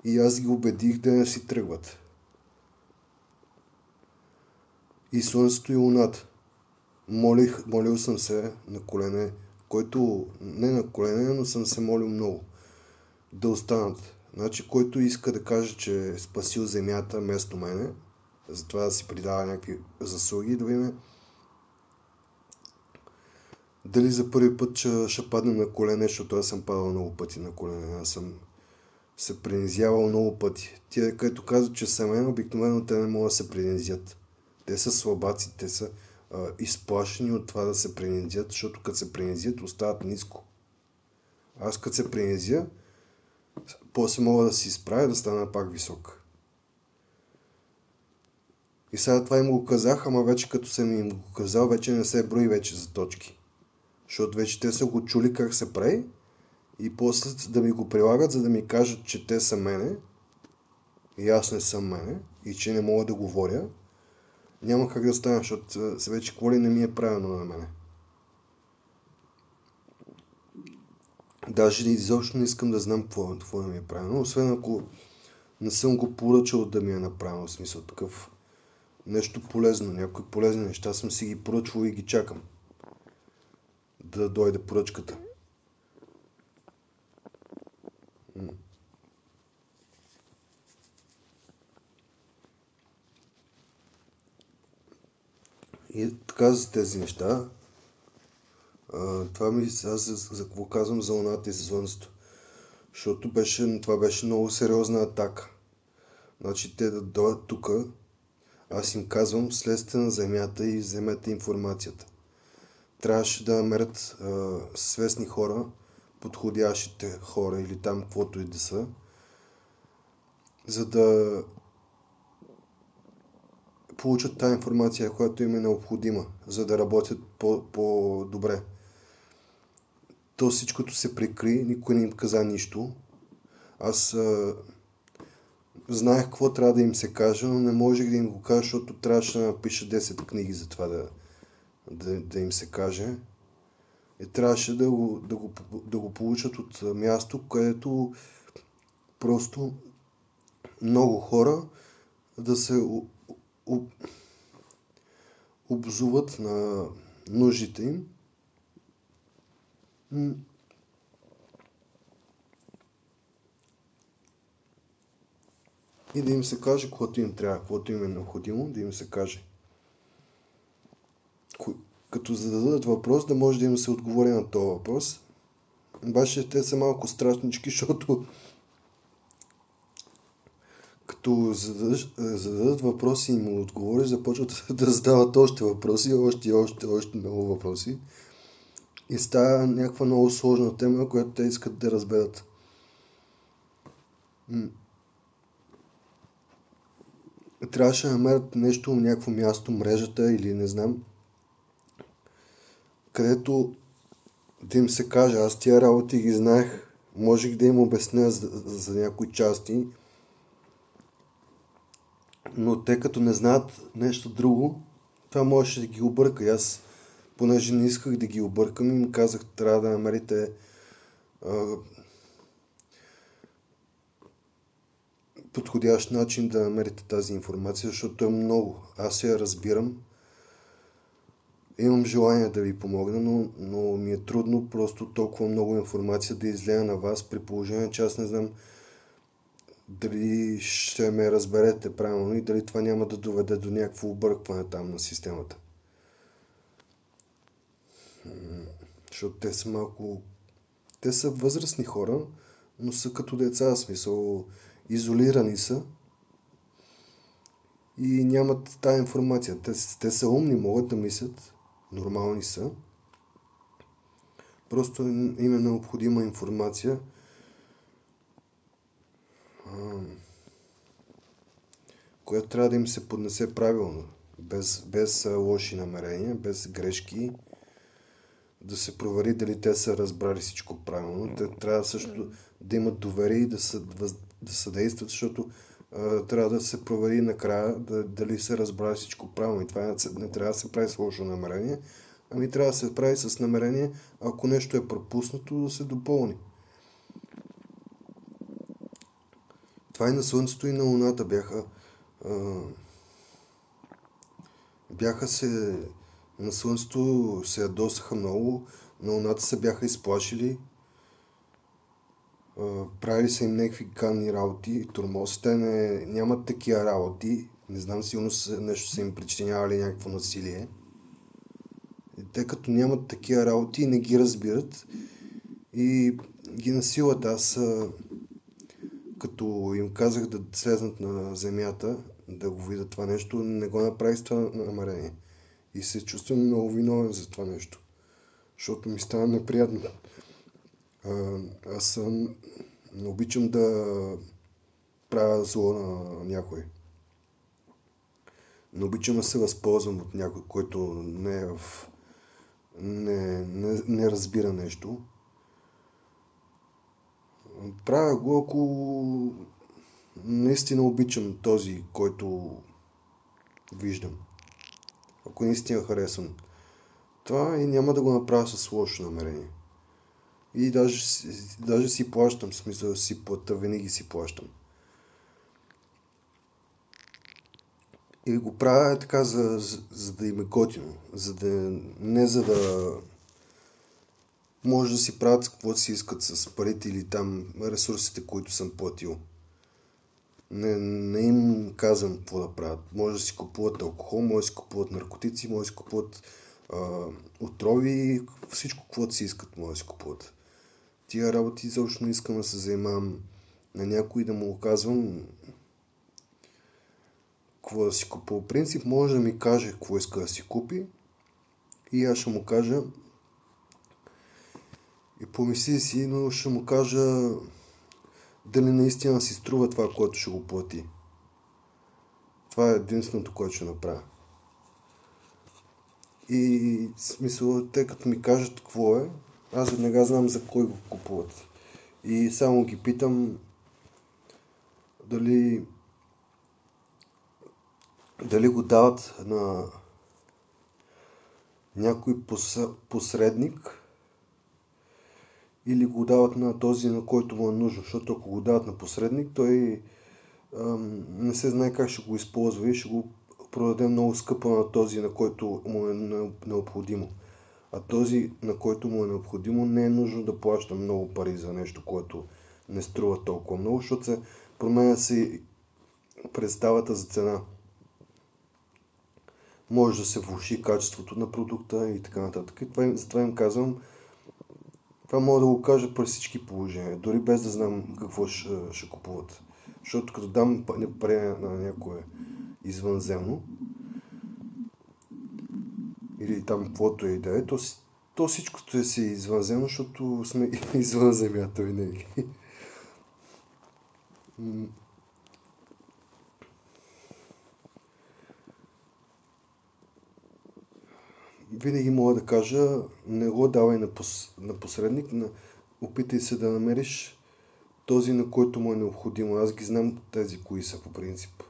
Speaker 1: И аз ги убедих да не си тръгват. И слънцето и луната. Молил съм се на колене, който не на колене, но съм се молил много да останат. Значи, който иска да каже, че е спасил земята вместо мене, затова да си придава някакви заслуги, да видим дали за първи път ще падна на колене, защото аз съм падал много пъти на колене. Аз съм се принизявал много пъти. Тия, където казват, че са мен, обикновено те не могат да се принизят. Те са слабаци, те са изплашени от това да се принизят, защото като се принизят, остават ниско. Аз като се принизя, после мога да си изправя, да стана пак висок. И сега това им го казах, ама вече като съм им го казал, вече не се брои вече за точки. Защото вече те са го чули как се прави и после да ми го прилагат, за да ми кажат, че те са мене и аз не съм мене и че не мога да говоря. Няма как да стане, защото вече какво ли не ми е правилно на мене. Даже изобщо не искам да знам какво да ми е правилно, освен ако не съм го поръчал да ми е направено, в смисъл такъв нещо полезно, някои полезни неща съм си ги поръчвал и ги чакам да дойде поръчката. И така за тези неща. Това аз за какво казвам за луната и за слънцето. Защото това беше много сериозна атака. Значи те да дойдат тук, аз им казвам, слезте на земята и вземете информацията. Трябваше да намерят свестни хора, подходящите хора или там каквото и да са, за да получат тази информация, която им е необходима, за да работят по-добре. То всичкото се прикри, никой не им каза нищо. Аз знаех какво трябва да им се каже, но не можех да им го кажа, защото трябваше да напиша 10 книги за това да им се каже. И трябваше да го получат от място, където просто много хора да се обзуват на нуждите им. И да им се каже каквото им трябва, каквото им е необходимо, да им се каже. Като зададат въпрос, да може да им се отговори на този въпрос. Обаче те са малко страшнички, защото като зададат въпроси и му отговориш, започват да задават още въпроси, още много въпроси. И става някаква много сложна тема, която те искат да разберат. Трябваше да намерят нещо, някакво място, мрежата или не знам, където да им се каже. Аз тия работи ги знаех, можех да им обясня за някои части, но те като не знаят нещо друго, това можеше да ги обърка. И аз, понеже не исках да ги объркам, им казах, трябва да намерите подходящ начин да намерите тази информация, защото е много. Аз я разбирам. Имам желание да ви помогна, но ми е трудно просто толкова много информация да излея на вас, при положение, че аз не знам дали ще ме разберете правилно и дали това няма да доведе до някакво объркване там на системата. Защото те са малко... Те са възрастни хора, но са като деца, в смисъл изолирани са и нямат тази информация. Те са умни, могат да мислят, нормални са. Просто им е необходима информация, която трябва да им се поднесе правилно, без лоши намерения, без грешки, да се провери дали те са разбрали всичко правилно. Те трябва също да имат доверие и да съдействат, защото трябва да се провери накрая дали се разбрали всичко правилно. И това не трябва да се прави с лошо намерение, ами трябва да се прави с намерение, ако нещо е пропуснато, да се допълни. Това и на Слънцето, и на Луната бяха се... На Слънцето се ядосаха много, на Луната се бяха изплашили, правили са им някакви ганни работи, тормозите нямат такива работи, не знам, сигурно нещо са им причинявали някакво насилие. И те като нямат такива работи, не ги разбират и ги насилат. Аз като им казах да слезнат на земята, да го видят това нещо, не го направих с това намерение. И се чувствам много виновен за това нещо, защото ми стана неприятно. Аз не обичам да правя зло на някой. Не обичам да се възползвам от някой, който не разбира нещо. Правя го, ако наистина обичам този, който виждам. Ако наистина харесвам това, и няма да го направя с лошо намерение. И даже си плащам, в смисъл да си плата, винаги си плащам. И го правя така, за да им е готино. Не за да може да си правят каквото си искат с парите или там ресурсите, които съм платил. Не им казвам какво да правят. Може да си купуват алкохол, може да си купуват наркотици, може да си купуват отрови, всичко, каквото си искат, може да си купуват. Тия работи изобщо не искам да се занимавам на някой, да му казвам какво да си купува. В принцип може да ми каже какво иска да си купи и аз ще му кажа и помисли си, но ще му кажа дали наистина си струва това, което ще го плати. Това е единственото, което ще направя. И в смисъл, те като ми кажат какво е, аз веднага знам за кой го купуват. И само ги питам дали го дават на някой посредник или го дават на този, на който му е нужно. Защото ако го дават на посредник, той не се знае как ще го използва и ще го продаде много скъпо на този, на който му е необходимо. А този, на който му е необходимо, не е нужно да плаща много пари за нещо, което не струва толкова много, защото се променя си представата за цена. Може да се влоши качеството на продукта и така нататък. И затова им казвам, това мога да го кажа при всички положения, дори без да знам какво ще купуват. Защото като дам пари на някое извънземно, или там каквото и да е, то всичко ще си извънземно, защото сме извън земята винаги. Винаги мога да кажа, не го давай на посредник, опитай се да намериш този, на който му е необходимо. Аз ги знам тези, кои са по принцип.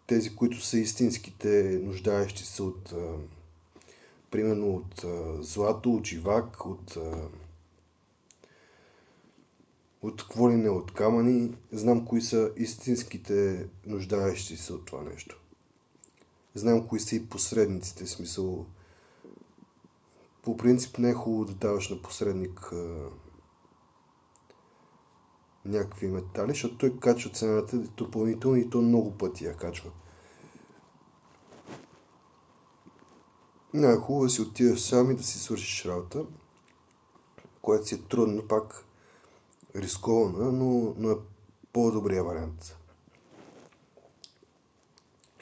Speaker 1: Тези, които са истинските нуждаещи се от, примерно от злато, от живак, от какво ли не, от камъни. Знам кои са истинските нуждаещи се от това нещо. Знам кои са и посредниците, в смисъл. По принцип не е хубаво да даваш на посредник някакви метали, защото той качва цената допълнително и то много пъти я качва. Хубаво да си отидеш сам и да си свършиш работа, което си е трудно, пак рискована, но е по-добрия вариант.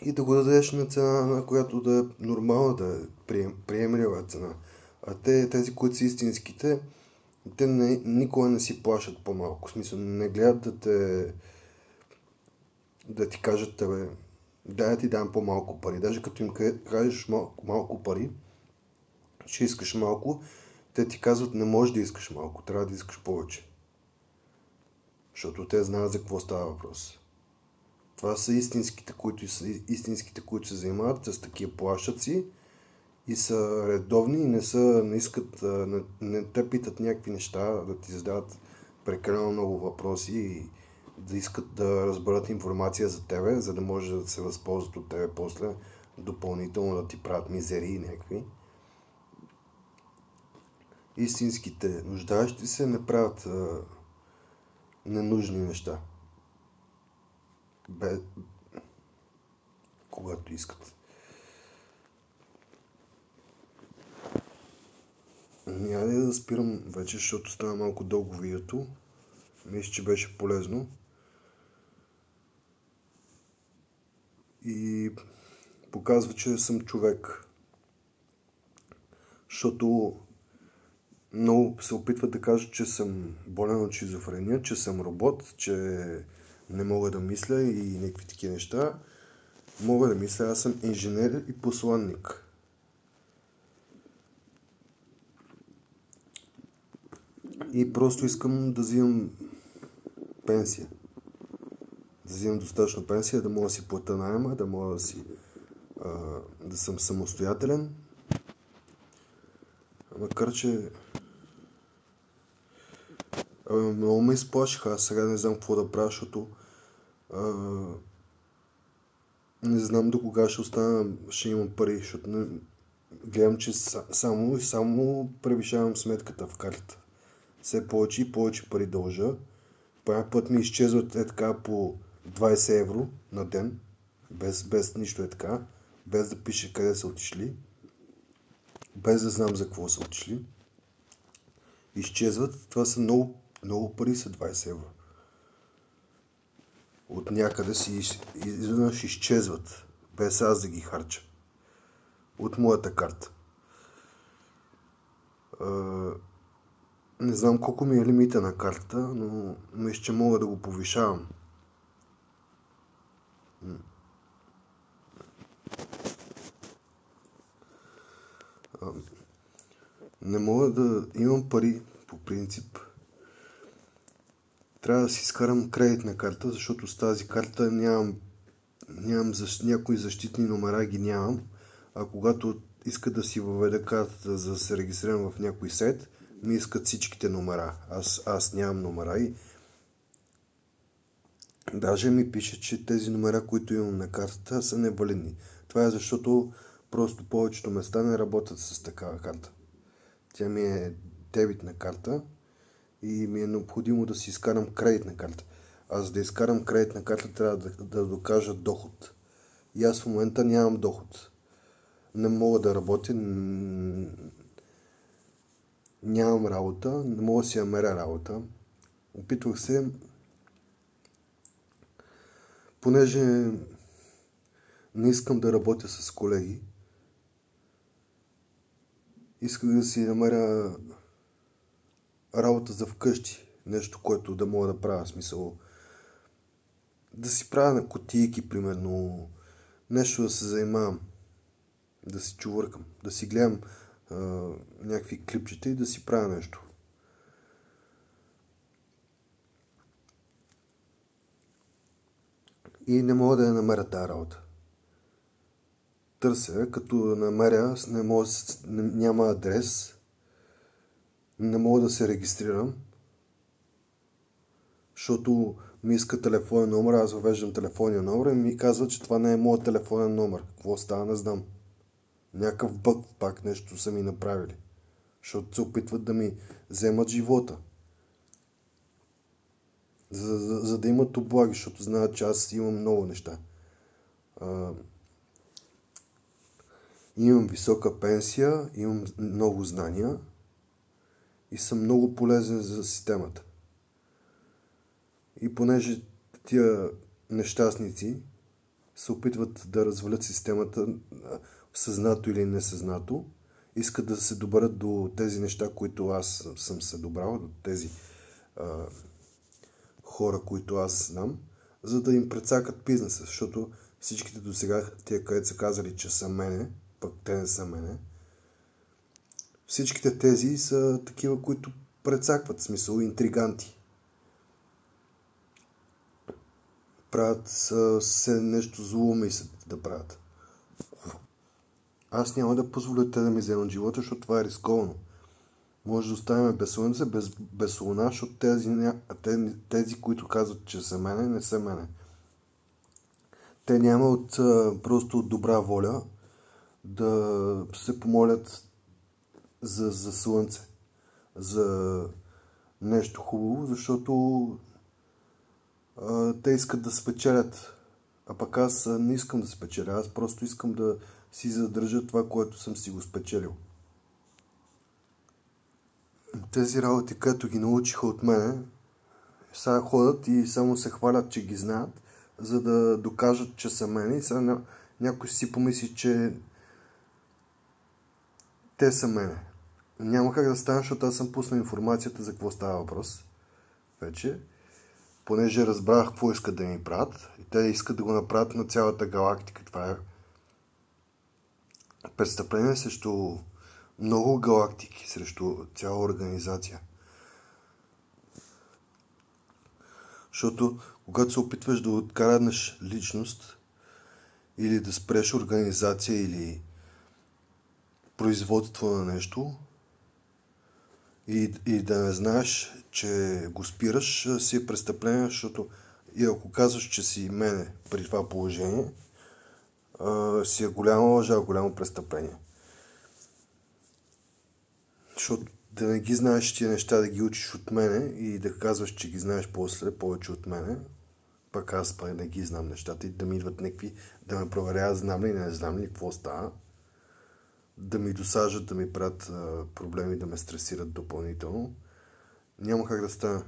Speaker 1: И да го дадеш на цена, на която да е нормална, да е приемлива цена. А тези, които са истинските, те никога не си плащат по-малко. В смисъл, не гледат да ти кажат тебе, да ти дам по-малко пари. Даже като им кажеш малко пари, ще искаш малко, те ти казват не можеш да искаш малко, трябва да искаш повече. Защото те знаят за какво става въпрос. Това са истинските, които се занимават с такива плащаци и са редовни и не искат, не те питат някакви неща, да ти задават прекалено много въпроси и да искат да разберат информация за тебе, за да може да се възползват от тебе после допълнително да ти правят мизерии някакви. Истинските нуждаещи се не правят ненужни неща. Когато искат. Няма да спирам вече, защото става малко дълго видеото. Мисля, че беше полезно. И показва, че съм човек. Защото много се опитват да кажат, че съм болен от шизофрения, че съм робот, че не мога да мисля и някакви такива неща. Мога да мисля, аз съм инженер и посланник. И просто искам да взимам пенсия. Да взимам достатъчно пенсия, да мога да си платя наема, да мога да съм самостоятелен. Макар, че много ме изплашиха, аз сега не знам какво да правя, защото не знам до кога ще имам пари, защото гледам, че само превишавам сметката в картата. Все повече и повече пари дължа. Първи път ми изчезват така по 20 евро на ден, без нищо така, без да пише къде са отишли, без да знам за какво са отишли. Изчезват, това са много пари, са 20 евро. От някъде си изведнъж изчезват, без аз да ги харча. От моята карта. Не знам колко ми е лимита на картата, но мисля, че мога да го повишавам. Не мога да имам пари, по принцип. Трябва да си изкарам кредитна карта, защото с тази карта нямам някои защитни номера ги нямам. А когато иска да си въведа картата, за да се регистрирам в някой сайт, ми искат всичките номера. Аз нямам номера и даже ми пише, че тези номера, които имам на картата, са невалидни. Това е защото просто повечето места не работят с такава карта. Тя ми е дебитна карта и ми е необходимо да си изкарам кредитна карта. За да изкарам кредитна карта, трябва да докажа доход. И аз в момента нямам доход. Не мога да работя, нямам работа, не мога да си намеря работа. Опитвах се, понеже не искам да работя с колеги, исках да си намеря работа за вкъщи. Нещо, което да мога да правя, смисъл. Да си правя на кутийки, примерно. Нещо да се занимавам. Да си чувъркам. Да си гледам някакви клипчета и да си правя нещо. И не мога да я намеря тази работа. Търся, като намеря, няма адрес, не мога да се регистрирам, защото ми иска телефонен номер, аз въвеждам телефонния номер и ми казва, че това не е моят телефонен номер. Какво става, не знам. Някакъв бъг, пак нещо са ми направили. Защото се опитват да ми вземат живота. За да имат облаги, защото знаят, че аз имам много неща. Имам висока пенсия, имам много знания и съм много полезен за системата. И понеже тия нещастници се опитват да развалят системата съзнато или несъзнато, искат да се добрат до тези неща, които аз съм се добрал, до тези хора, които аз знам, за да им прецакат бизнеса, защото всичките до сега, тия където са казали, че са мене, пък те не са мене, всичките тези са такива, които прецакват, в смисъл интриганти. Правят се нещо зло, мислят да правят. Аз няма да позволя те да ми вземат живота, защото това е рисковано. Може да оставим без слънце, без луна, защото тези, които казват, че са мене, не са мене. Те няма просто от добра воля да се помолят за слънце, за нещо хубаво, защото те искат да спечелят. А пък аз не искам да спечеля, аз просто искам да си задържа това, което съм си го спечелил. Тези работи, като ги научиха от мене, сега ходят и само се хвалят, че ги знаят, за да докажат, че са мене. И сега някой си помисли, че те са мене. Няма как да стане, защото аз съм пуснал информацията за какво става въпрос. Вече. Понеже разбрах какво искат да ми правят. И те искат да го направят на цялата галактика. Това е престъпление срещу много галактики, срещу цяла организация. Защото когато се опитваш да откраднеш личност или да спреш организация или производство на нещо и да не знаеш, че го спираш, си е престъпление, защото и ако казваш, че си мене при това положение, си е голяма лъжа, голямо престъпление. Защото да не ги знаеш тия неща, да ги учиш от мене и да казваш, че ги знаеш после повече от мене, пък аз не ги знам нещата и да ми идват някакви, да ме проверяват знам ли, не знам ли, какво става, да ми досажат, да ми правят проблеми, да ме стресират допълнително. Няма как да стане.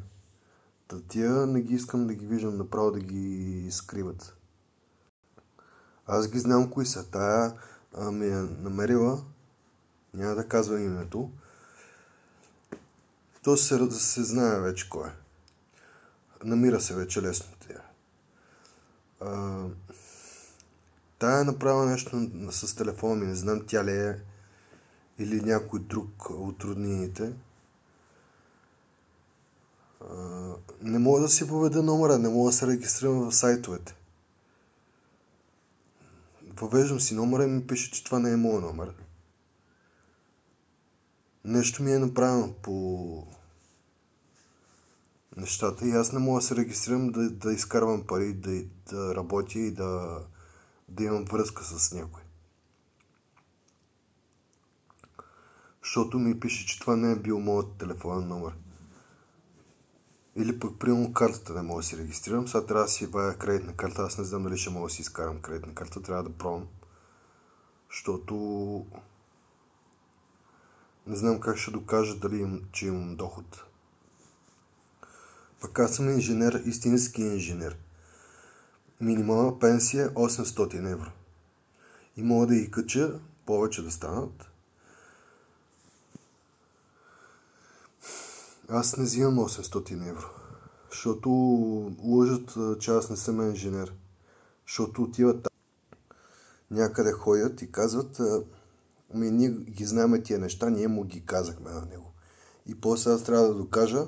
Speaker 1: Тия не ги искам да ги виждам направо, да ги скриват. Аз ги знам кои са. Тая ми е намерила, няма да казвам името, то се знае вече кой е. Намира се вече лесно тя. Тая е направила нещо с телефона ми, не знам тя ли е или някой друг от роднините. Не мога да си въведа номера, не мога да се регистрирам в сайтовете. Въвеждам си номера и ми пише, че това не е моят номер. Нещо ми е направено по нещата и аз не мога да се регистрирам да изкарвам пари, да работя и да имам връзка с някой. Защото ми пише, че това не е бил моят телефонен номер. Или пък примерно картата не мога да си регистрирам. Сега трябва да си вая кредитна карта. Аз не знам дали ще мога да си изкарам кредитна карта. Трябва да пробвам. Защото не знам как ще докажа че имам доход. Пък аз съм инженер, истински инженер. Минимална пенсия 800 евро. И мога да ги кача, повече да станат. Аз не взимам 800 евро. Защото лъжат, че аз не съм инженер. Защото отиват някъде ходят и казват, ние ги знаем тия неща, ние му ги казахме на него. И после аз трябва да докажа,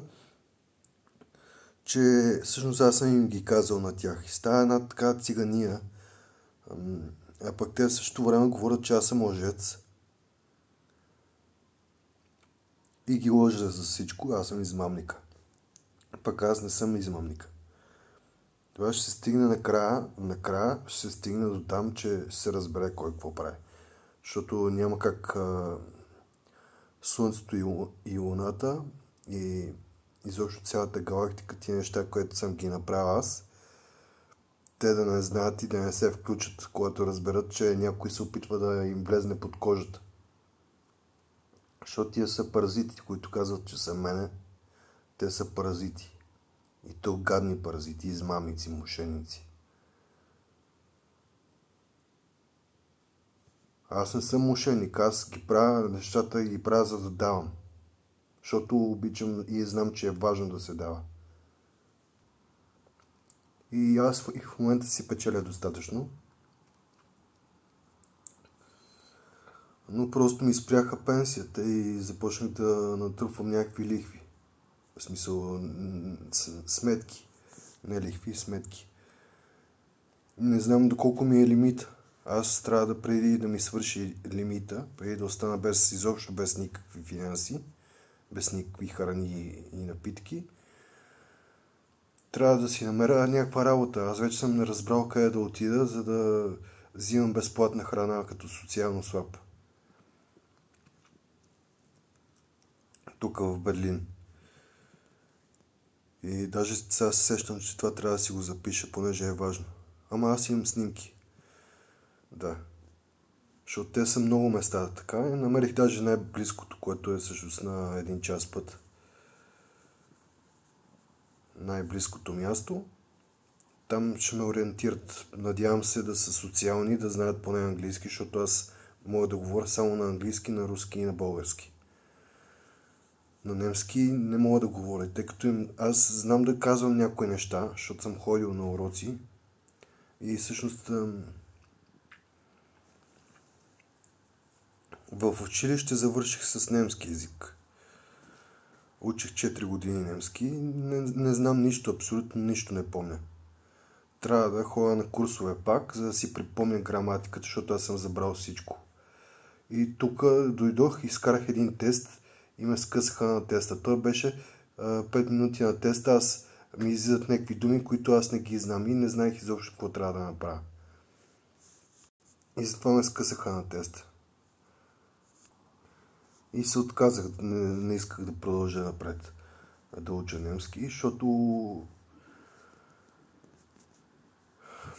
Speaker 1: че всъщност аз съм им ги казал на тях. И става една така цигания, а пък те в същото време говорят, че аз съм лъжец. И ги лъжа за всичко, аз съм измамника. Пък аз не съм измамника. Това ще се стигне накрая ще се стигне до там, че се разбере кой какво прави. Защото няма как Слънцето и Луната и изобщо цялата галактика, тия неща, които съм ги направил аз, те да не знаят и да не се включат, когато разберат, че някой се опитва да им влезне под кожата. Защото тия са паразити, които казват, че са мене. Те са паразити. И то гадни паразити, измамници, мошеници. Аз не съм мошеник, аз ги правя нещата и ги правя за да давам. Защото обичам и знам, че е важно да се дава. И аз и в момента си печеля достатъчно. Но просто ми спряха пенсията и започнах да натрупвам някакви лихви. В смисъл сметки. Не лихви, сметки. Не знам доколко ми е лимит. Аз трябва да преди да ми свърши лимита, преди да остана изобщо без никакви финанси, без никакви храни и напитки, трябва да си намеря някаква работа. Аз вече съм не разбрал къде да отида, за да взимам безплатна храна като социално слаб. Тук в Берлин. И даже сега се сещам, че това трябва да си го запиша, понеже е важно. Ама аз имам снимки. Да. Защото те са много места така. И намерих даже най-близкото, което е всъщност на 1 час път. Най-близкото място. Там ще ме ориентират. Надявам се да са социални, да знаят поне английски, защото аз мога да говоря само на английски, на руски и на български. На немски не мога да говоря, тъй като аз знам да казвам някои неща, защото съм ходил на уроци. И всъщност в училище завърших с немски език. Учих 4 години немски. Не знам нищо, абсолютно нищо не помня. Трябва да ходя на курсове пак, за да си припомня граматиката, защото аз съм забрал всичко. И тук дойдох и изкарах един тест и ме скъсаха на теста. Той беше 5 минути на теста, аз ми излизат някакви думи, които аз не ги знам и не знаех изобщо какво трябва да направя. И затова ме скъсаха на теста. И се отказах, не исках да продължа напред да уча немски, защото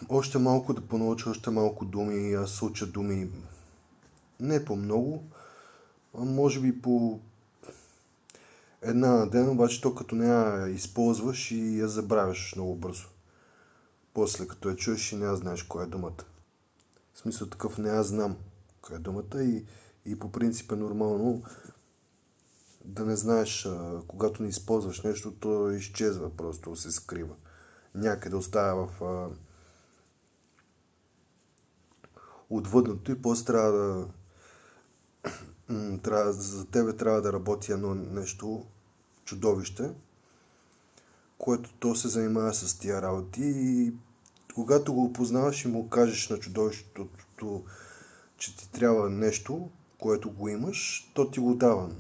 Speaker 1: още малко да понауча, още малко думи, аз уча думи не по много, а може би по една на ден, обаче то като не я използваш и я забравяш много бързо. После като я чуеш и не я знаеш коя е думата. В смисъл такъв не я знам коя е думата и по принцип е нормално да не знаеш, когато не използваш нещо, то изчезва, просто се скрива. Някъде остава в отвъдното и после за тебе трябва да работи едно нещо, чудовище, което то се занимава с тия работи и когато го опознаваш и му кажеш на чудовището, че ти трябва нещо, което го имаш, то ти го дава,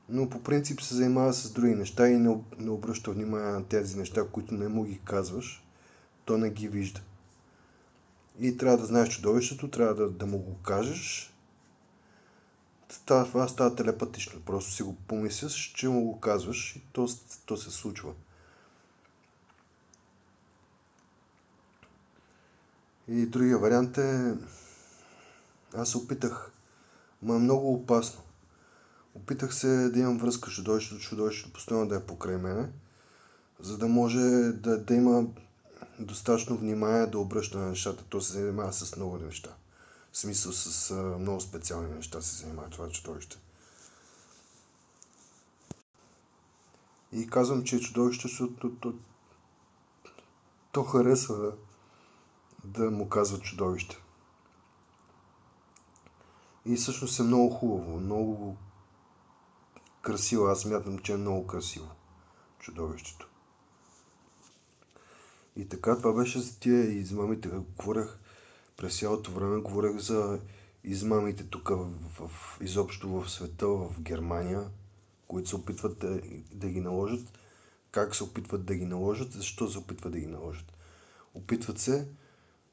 Speaker 1: но по принцип се занимава с други неща и не обръща внимание на тези неща, които не му ги казваш, то не ги вижда. И трябва да знаеш чудовището, трябва да му го кажеш. Това става телепатично. Просто си го помисляш, че му го казваш и то се случва. И другия вариант е... Аз се опитах, но е много опасно. Опитах се да имам връзка с чудовището постоянно да е покрай мене, за да може да има достатъчно внимание да обръща на нещата. То се занимава с много неща. В смисъл с много специални неща се занимава това чудовище. И казвам, че е чудовище, защото то харесва да му казват чудовище. И всъщност е много хубаво, много красиво. Аз смятам, че е много красиво чудовището. И така, това беше за тия измамите. Говорех през цялото време, говорех за измамите тук изобщо в света, в Германия, които се опитват да ги наложат. Как се опитват да ги наложат, защо се опитват да ги наложат. Опитват се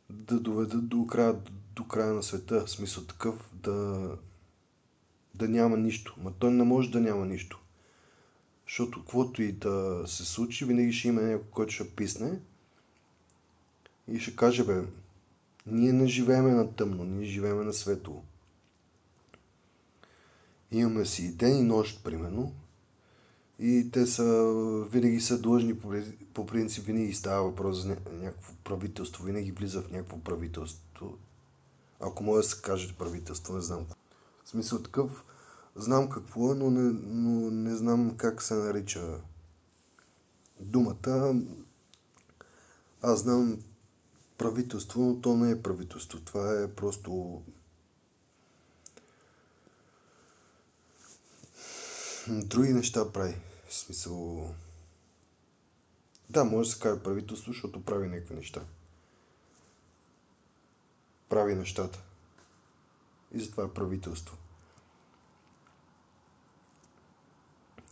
Speaker 1: да доведат до края на света, в смисъл такъв да няма нищо. Ма той не може да няма нищо. Защото каквото и да се случи, винаги ще има някой, който ще писне и ще каже, бе, ние не живееме на тъмно, ние живееме на светло. Имаме си и ден и нощ, примерно, и те винаги са длъжни, по принцип винаги става въпрос за някакво правителство, винаги влиза в някакво правителство. Ако може да се каже правителство, не знам. В смисъл такъв, знам какво е, но не знам как се нарича думата. Аз знам правителство, но то не е правителство. Това е просто други неща прави. В смисъл... Да, може да се каже правителство, защото прави някакви неща. Прави нещата. И затова е правителство.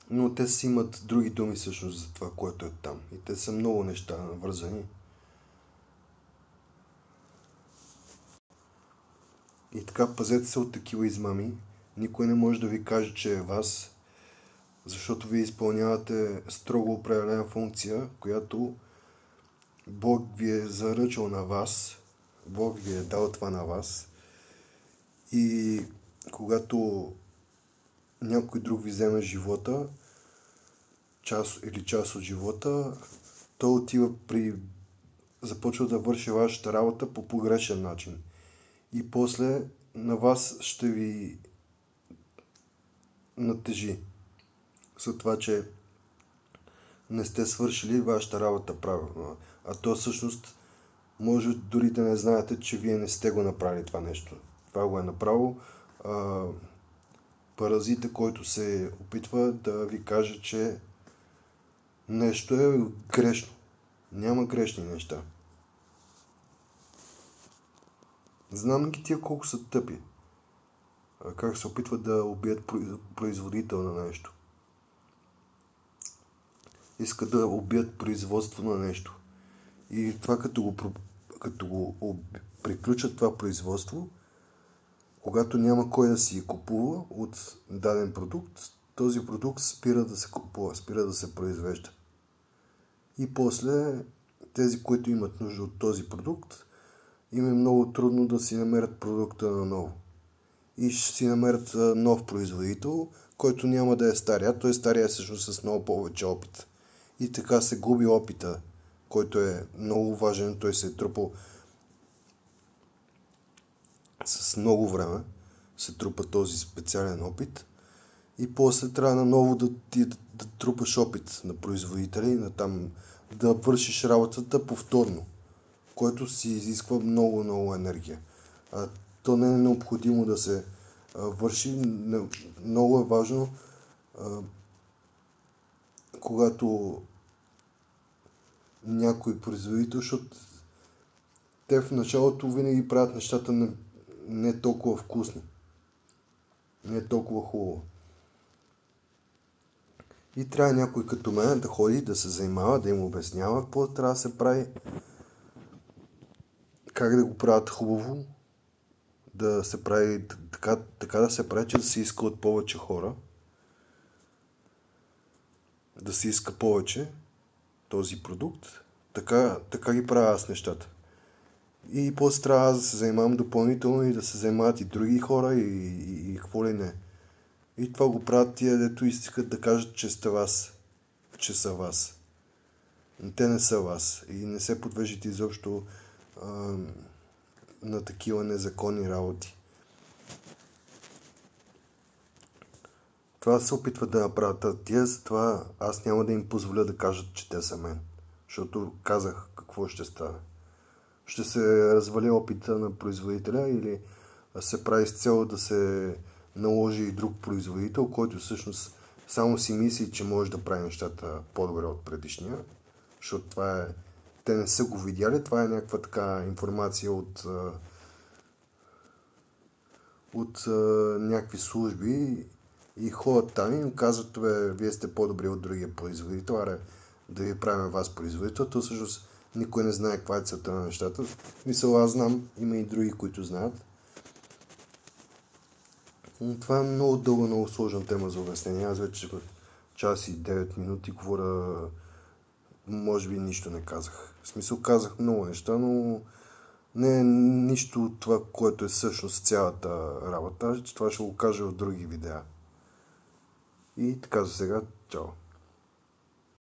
Speaker 1: Но те си имат други думи всъщност за това, което е там. И те са много неща навързани. И така, пазете се от такива измами. Никой не може да ви каже, че е вас, защото вие изпълнявате строго определена функция, която Бог ви е заръчал на вас. Бог ви е дал това на вас. И когато някой друг ви вземе живота, част от живота, той отива започва да върши вашата работа по погрешен начин. И после на вас ще ви натежи за това, че не сте свършили вашата работа правилно. А то всъщност може дори да не знаете, че вие не сте го направили това нещо. Това го е направил паразита, който се опитва да ви каже, че нещо е грешно. Няма грешни неща. Знам ги тия колко са тъпи. Как се опитват да убият производител на нещо. Искат да убият производство на нещо. И това като го приключат това производство, когато няма кой да си купува от даден продукт, този продукт спира да се купува, спира да се произвежда. И после тези, които имат нужда от този продукт, им е много трудно да си намерят продукта наново. И ще си намерят нов производител, който няма да е стария. Той стария е всъщност с много повече опит. И така се губи опита, който е много важен. Той се е трупал с много време. Се трупа този специален опит. И после трябва наново да трупаш опит на производители, да вършиш работата повторно, което си изисква много енергия. То не е необходимо да се върши. Много е важно, когато някой производител, защото те в началото винаги правят нещата не толкова вкусни, не толкова хубаво. И трябва някой като мен да ходи, да се занимава, да им обяснява какво трябва да се прави, как да го правят хубаво, да се прави така да се прави, че да се иска от повече хора, да се иска повече този продукт. Така ги правя аз нещата. И после трябва да се занимавам допълнително и да се занимават и други хора и какво ли не. И това го правят тия, дето искат да кажат, че сте вас, че са вас. Но те не са вас и не се подвеждат изобщо на такива незаконни работи. Това се опитват да направят тия, затова аз няма да им позволя да кажат, че те са мен. Защото казах какво ще стане. Ще се развали опита на производителя или се прави с цел да се наложи и друг производител, който всъщност само си мисли, че може да прави нещата по-добре от предишния. Защото това е... Те не са го видяли, това е някаква така информация от някакви служби и ходят там и им казват, вие сте по-добри от другия производител, да ви правим вас производител. То всъщност никой не знае каква е целта на нещата. Мисля, аз знам, има и други, които знаят. Но това е много дълга, много сложна тема за обяснение. Аз вече час и 9 минути говоря, може би нищо не казах. В смисъл казах много неща, но не е нищо от това, което е всъщност цялата работа. Това ще го кажа в други видеа. И така за сега, чао!